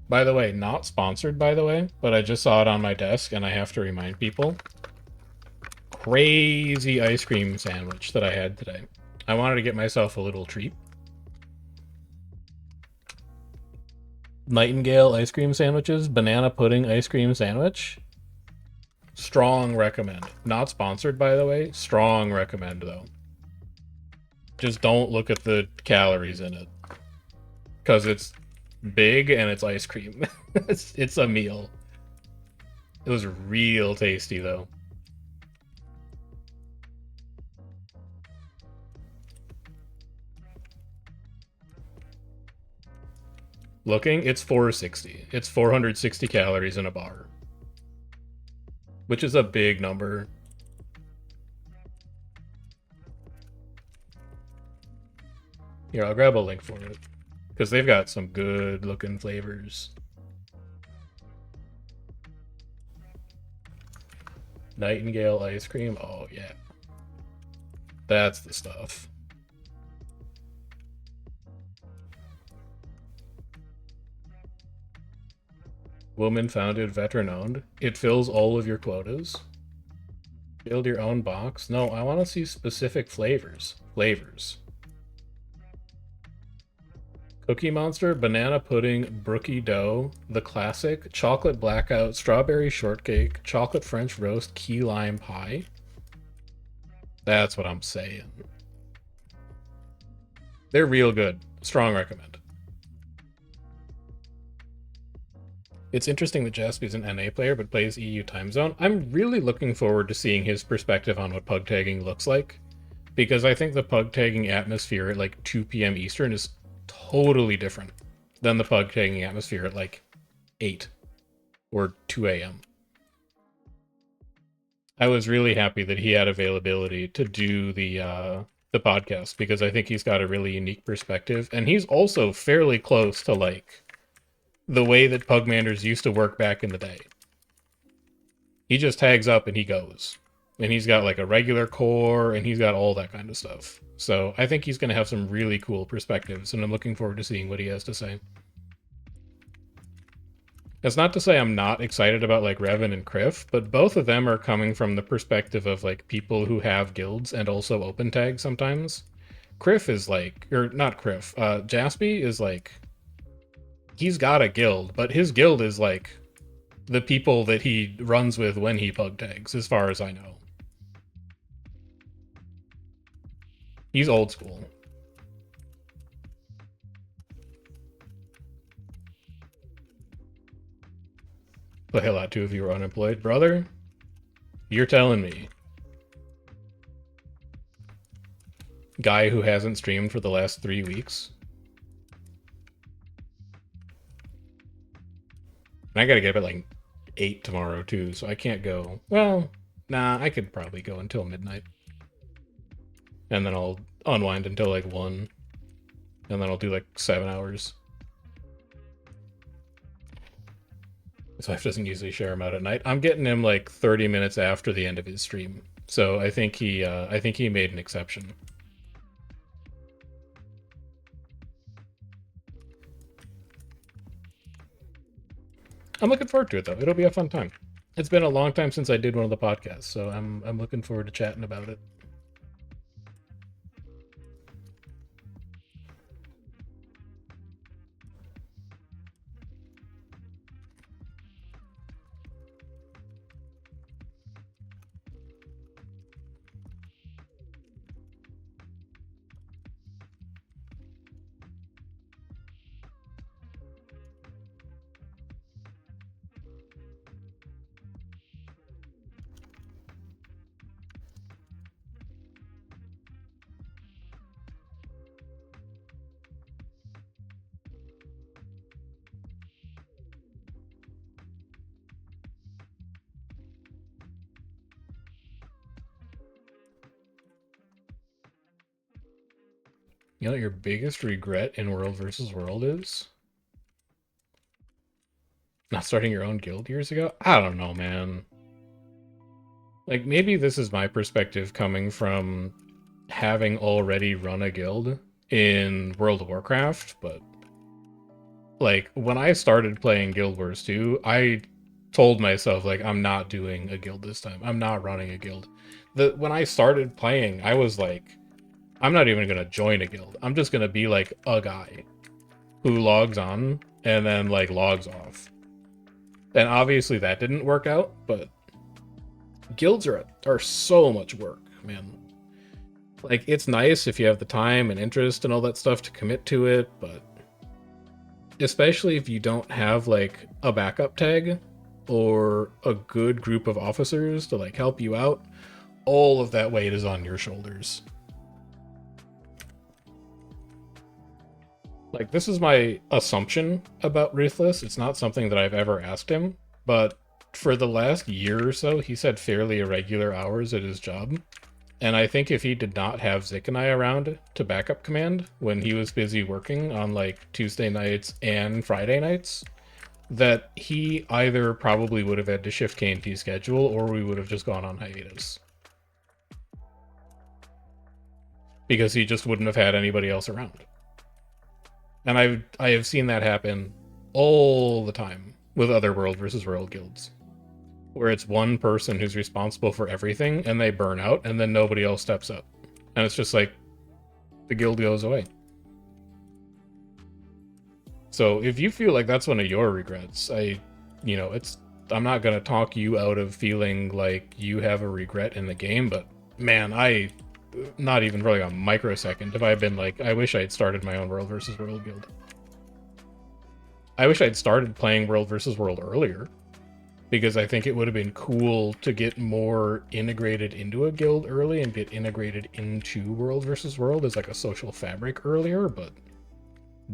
By the way, not sponsored, by the way, but I just saw it on my desk and I have to remind people. Crazy ice cream sandwich that I had today. I wanted to get myself a little treat. Nightingale ice cream sandwiches, banana pudding ice cream sandwich. Strong recommend. Not sponsored, by the way. Strong recommend, though. Just don't look at the calories in it. Because it's big and it's ice cream. It's a meal. It was real tasty, though. Looking, it's 460. It's 460 calories in a bar. Which is a big number. Here, I'll grab a link for it. Because they've got some good looking flavors. Nightingale ice cream. Oh, yeah. That's the stuff. Woman-founded, veteran-owned. It fills all of your quotas. Build your own box. No, I want to see specific flavors. Cookie Monster, Banana Pudding, Brookie Dough, The Classic, Chocolate Blackout, Strawberry Shortcake, Chocolate French Roast, Key Lime Pie. That's what I'm saying. They're real good. Strong recommend. It's interesting that Jaspy's an NA player but plays EU time zone. I'm really looking forward to seeing his perspective on what pug tagging looks like, because I think the pug tagging atmosphere at like 2 p.m. Eastern is totally different than the pug tagging atmosphere at like 8 or 2 a.m. I was really happy that he had availability to do the podcast, because I think he's got a really unique perspective, and he's also fairly close to like the way that Pugmanders used to work back in the day. He just tags up and he goes. And he's got like a regular core and he's got all that kind of stuff. So I think he's going to have some really cool perspectives, and I'm looking forward to seeing what he has to say. That's not to say I'm not excited about like Revan and Criff, but both of them are coming from the perspective of like people who have guilds and also open tag sometimes. Criff is like, or not Criff, Jaspy is like, he's got a guild, but his guild is like the people that he runs with when he pug tags, as far as I know. He's old school. The hell out, 2 of you are unemployed. Brother, you're telling me. Guy who hasn't streamed for the last 3 weeks. And I gotta get up at like 8 tomorrow too, so I can't go. Well, nah, I could probably go until midnight. And then I'll unwind until like 1. and then I'll do like 7 hours. His wife doesn't usually share him out at night. I'm getting him like 30 minutes after the end of his stream, so I think he made an exception. I'm looking forward to it though. It'll be a fun time. It's been a long time since I did one of the podcasts, so I'm looking forward to chatting about it. You know what your biggest regret in World versus World is? Not starting your own guild years ago? I don't know, man. Like, maybe this is my perspective coming from having already run a guild in World of Warcraft, but like, when I started playing Guild Wars 2, I told myself, like, I'm not doing a guild this time. I'm not running a guild. When I started playing, I was like, I'm not even gonna join a guild. I'm just gonna be like a guy who logs on and then like logs off. And obviously that didn't work out, but guilds are so much work, man. Like, it's nice if you have the time and interest and all that stuff to commit to it, but especially if you don't have like a backup tag or a good group of officers to like help you out, all of that weight is on your shoulders. Like, this is my assumption about Ruthless. It's not something that I've ever asked him, but for the last year or so, he's had fairly irregular hours at his job. And I think if he did not have Zik and I around to backup command when he was busy working on like Tuesday nights and Friday nights, that he either probably would have had to shift K&T's schedule or we would have just gone on hiatus. Because he just wouldn't have had anybody else around. And I have seen that happen all the time with other World versus World guilds, where it's one person who's responsible for everything and they burn out and then nobody else steps up. And it's just like the guild goes away. So if you feel like that's one of your regrets, I'm not going to talk you out of feeling like you have a regret in the game, but man, not even for like a microsecond have I been like, I wish I had started my own World versus World guild. I wish I'd started playing World versus World earlier, because I think it would have been cool to get more integrated into a guild early and get integrated into World versus World as like a social fabric earlier, but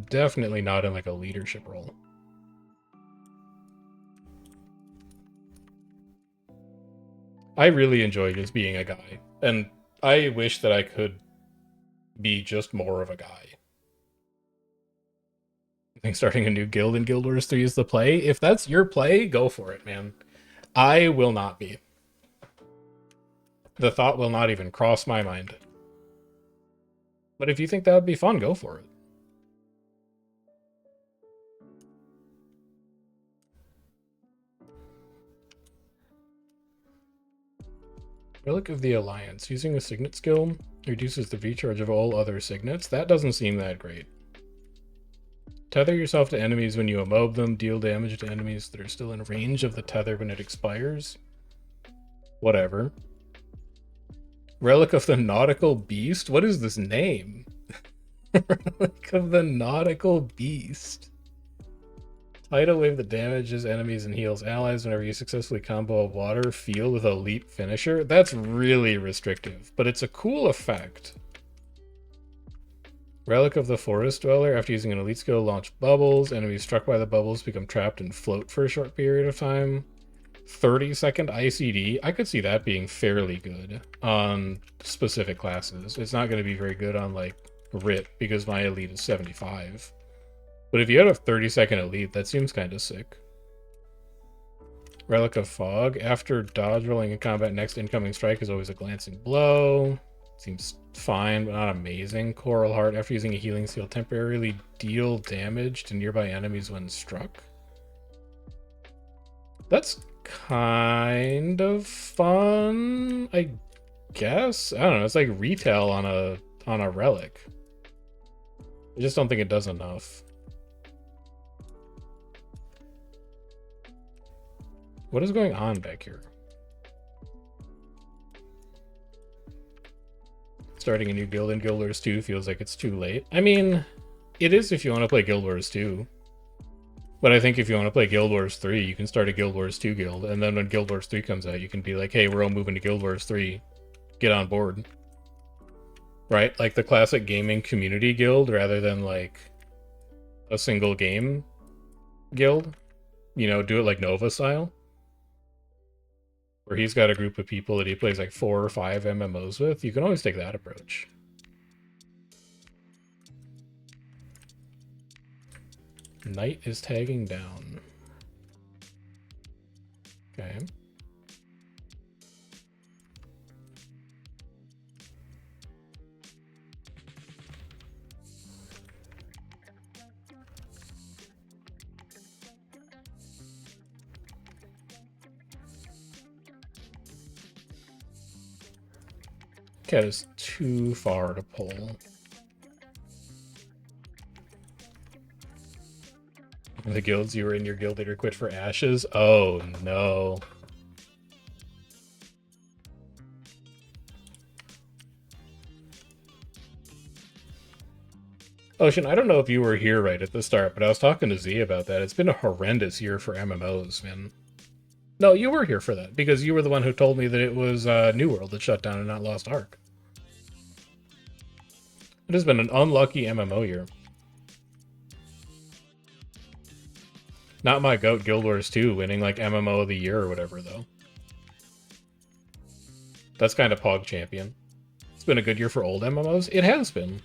definitely not in like a leadership role. I really enjoy just being a guy, and I wish that I could be just more of a guy. I think starting a new guild in Guild Wars 3 is the play. If that's your play, go for it, man. I will not be. The thought will not even cross my mind. But if you think that would be fun, go for it. Relic of the Alliance. Using a signet skill reduces the recharge of all other signets. That doesn't seem that great. Tether yourself to enemies when you immob them. Deal damage to enemies that are still in range of the tether when it expires. Whatever. Relic of the Nautical Beast? What is this name? Relic of the Nautical Beast. Tidal wave that damages enemies and heals allies whenever you successfully combo a water field with elite finisher. That's really restrictive, but it's a cool effect. Relic of the Forest Dweller. After using an elite skill, launch bubbles. Enemies struck by the bubbles become trapped and float for a short period of time. 30-second ICD. I could see that being fairly good on specific classes. It's not going to be very good on like RIP, because my elite is 75. But if you had a 30-second elite, that seems kind of sick. Relic of Fog. After dodge rolling in combat, next incoming strike is always a glancing blow. Seems fine, but not amazing. Coral Heart. After using a healing seal, temporarily deal damage to nearby enemies when struck. That's kind of fun, I guess. I don't know. It's like retail on a relic. I just don't think it does enough. What is going on back here? Starting a new guild in Guild Wars 2 feels like it's too late. I mean, it is if you want to play Guild Wars 2. But I think if you want to play Guild Wars 3, you can start a Guild Wars 2 guild, and then when Guild Wars 3 comes out, you can be like, hey, we're all moving to Guild Wars 3. Get on board. Right? Like the classic gaming community guild rather than like a single game guild. You know, do it like Nova style. Where he's got a group of people that he plays like 4 or 5 MMOs with. You can always take that approach. Knight is tagging down. Okay. Cat is too far to pull. The guilds you were in, your guild leader quit for Ashes? Oh no. Ocean, I don't know if you were here right at the start, but I was talking to Z about that. It's been a horrendous year for MMOs, man. No, you were here for that, because you were the one who told me that it was New World that shut down and not Lost Ark. It has been an unlucky MMO year. Not my goat, Guild Wars 2, winning like MMO of the year or whatever, though. That's kind of Pog Champion. It's been a good year for old MMOs. It has been.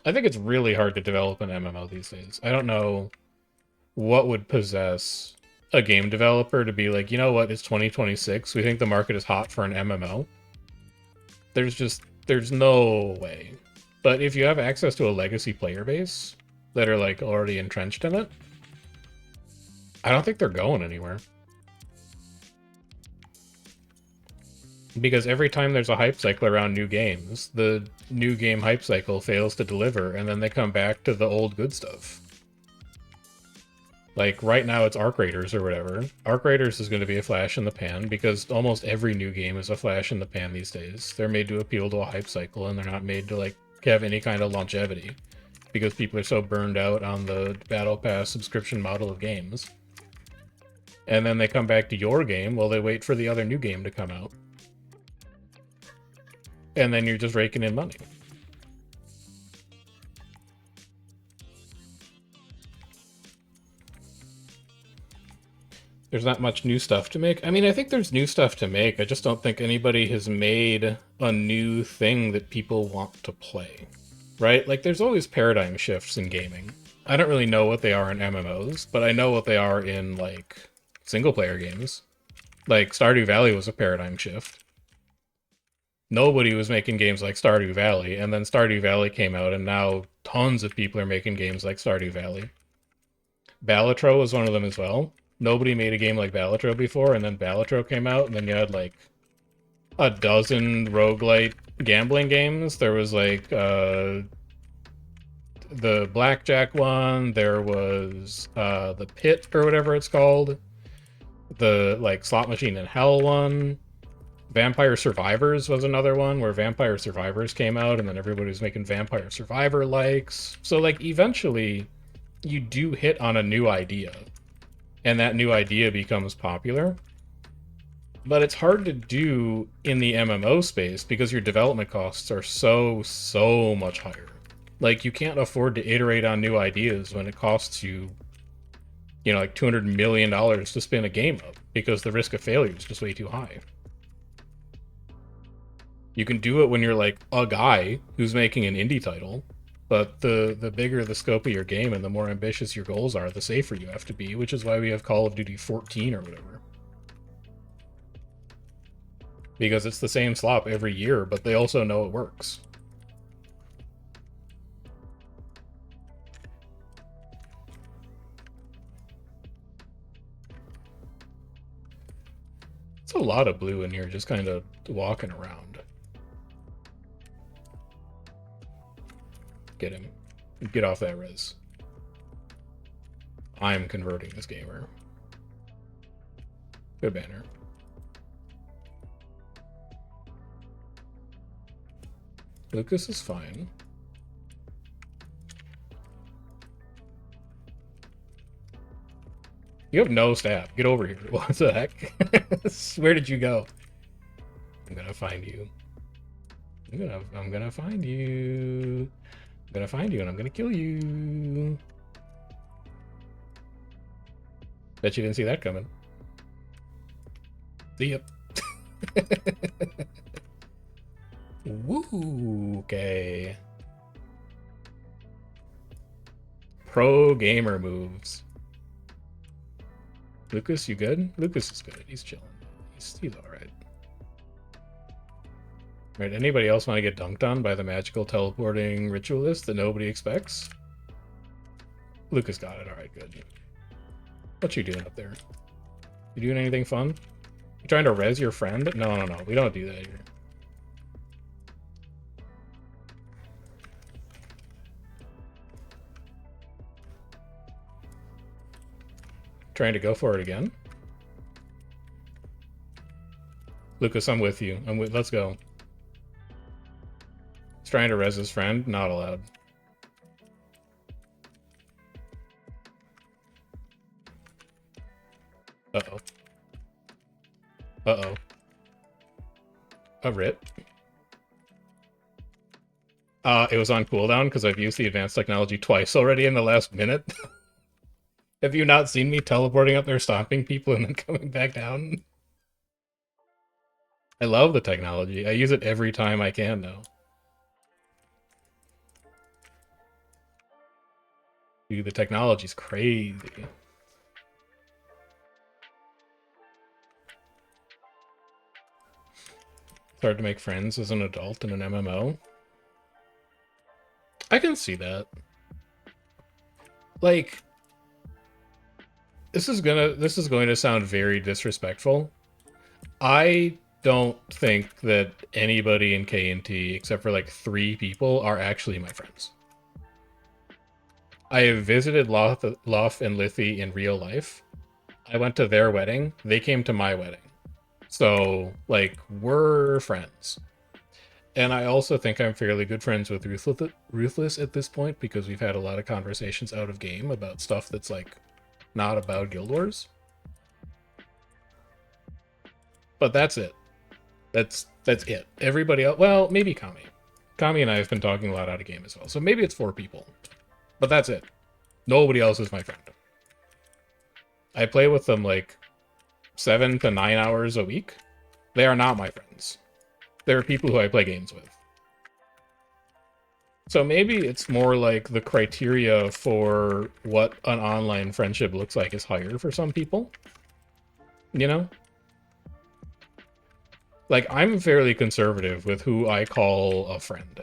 I think it's really hard to develop an MMO these days. I don't know what would possess a game developer to be like, you know what, it's 2026. We think the market is hot for an MMO. There's no way. But if you have access to a legacy player base that are like already entrenched in it, I don't think they're going anywhere. Because every time there's a hype cycle around new games, the new game hype cycle fails to deliver, and then they come back to the old good stuff. Like, right now it's Arc Raiders or whatever. Arc Raiders is going to be a flash in the pan, because almost every new game is a flash in the pan these days. They're made to appeal to a hype cycle, and they're not made to, like, have any kind of longevity. Because people are so burned out on the Battle Pass subscription model of games. And then they come back to your game while they wait for the other new game to come out. And then you're just raking in money. There's not much new stuff to make. I mean, I think there's new stuff to make. I just don't think anybody has made a new thing that people want to play. Right? Like, there's always paradigm shifts in gaming. I don't really know what they are in MMOs, but I know what they are in, like, single-player games. Like, Stardew Valley was a paradigm shift. Nobody was making games like Stardew Valley, and then Stardew Valley came out, and now tons of people are making games like Stardew Valley. Balatro was one of them as well. Nobody made a game like Balatro before, and then Balatro came out, and then you had, like, a dozen roguelite gambling games. There was, like, the Blackjack one, there was the Pit, or whatever it's called. The, like, Slot Machine in Hell one. Vampire Survivors was another one, where Vampire Survivors came out, and then everybody was making Vampire Survivor likes. So, like, eventually, you do hit on a new idea, and that new idea becomes popular. But it's hard to do in the MMO space because your development costs are so much higher. Like, you can't afford to iterate on new ideas when it costs you, you know, like $200 million to spin a game up, because the risk of failure is just way too high. You can do it when you're like a guy who's making an indie title, But the bigger the scope of your game and the more ambitious your goals are, the safer you have to be, which is why we have Call of Duty 14 or whatever. Because it's the same slop every year, but they also know it works. It's a lot of blue in here, just kind of walking around. Get him. Get off that res. I'm converting this gamer. Good banner. Lucas is fine. You have no stab. Get over here. What the heck? Where did you go? I'm gonna find you. I'm gonna find you. I'm gonna find you and I'm gonna kill you. Bet you didn't see that coming. See ya. Woo, okay. Pro gamer moves. Lucas, you good? Lucas is good. He's chilling. He's alright. Right, anybody else want to get dunked on by the magical teleporting ritualist that nobody expects? Lucas got it. Alright, good. What you doing up there? You doing anything fun? You trying to res your friend? No. We don't do that here. Trying to go for it again? Lucas, I'm with you. Let's go. He's trying to res his friend. Not allowed. Uh-oh. Uh-oh. A rip. It was on cooldown because I've used the advanced technology twice already in the last minute. Have you not seen me teleporting up there, stomping people, and then coming back down? I love the technology. I use it every time I can now. Dude, the technology's crazy. It's hard to make friends as an adult in an MMO. I can see that. Like, this is going to sound very disrespectful. I don't think that anybody in K&T, except for like 3 people, are actually my friends. I have visited Loth and Lithy in real life. I went to their wedding. They came to my wedding. So, like, we're friends. And I also think I'm fairly good friends with Ruthless at this point, because we've had a lot of conversations out of game about stuff that's, like, not about Guild Wars. But that's it. That's it. Everybody else, well, maybe Kami. Kami and I have been talking a lot out of game as well. So maybe it's 4 people. But that's it. Nobody else is my friend. I play with them like 7 to 9 hours a week. They are not my friends. They're people who I play games with. So maybe it's more like the criteria for what an online friendship looks like is higher for some people. You know? Like, I'm fairly conservative with who I call a friend.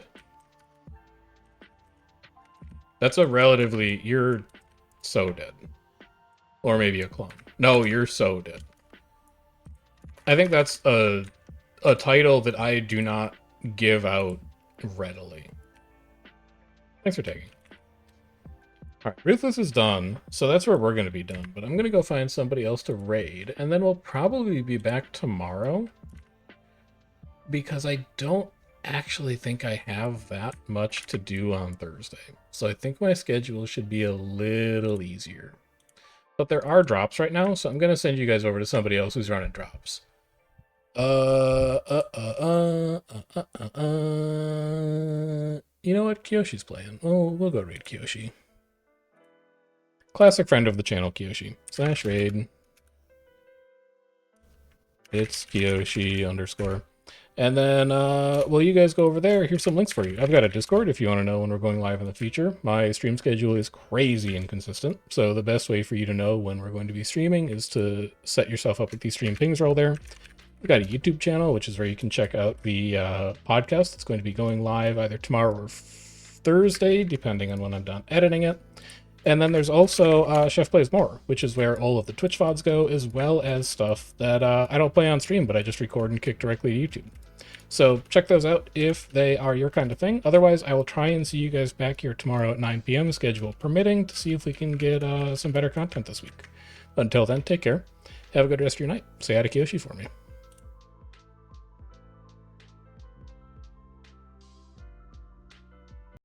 That's a relatively... You're so dead. Or maybe a clone. No, you're so dead. I think that's a title that I do not give out readily. Thanks for taking. Alright, Ruthless is done, so that's where we're going to be done. But I'm going to go find somebody else to raid, and then we'll probably be back tomorrow. Because I don't actually think I have that much to do on Thursday. So I think my schedule should be a little easier. But there are drops right now, so I'm going to send you guys over to somebody else who's running drops. You know what? Kyoshi's playing. Oh, we'll go raid Kyoshi. Classic friend of the channel, Kyoshi. /raid. It's Kyoshi _. And then while you guys go over there, here's some links for you. I've got a Discord if you want to know when we're going live in the future. My stream schedule is crazy inconsistent, so the best way for you to know when we're going to be streaming is to set yourself up with these stream pings role there. We've got a YouTube channel, which is where you can check out the podcast. It's going to be going live either tomorrow or Thursday, depending on when I'm done editing it. And then there's also Chef Plays More, which is where all of the Twitch VODs go, as well as stuff that I don't play on stream, but I just record and kick directly to YouTube. So check those out if they are your kind of thing. Otherwise, I will try and see you guys back here tomorrow at 9 p.m., schedule permitting, to see if we can get some better content this week. Until then, take care. Have a good rest of your night. Say hi to Kiyoshi for me.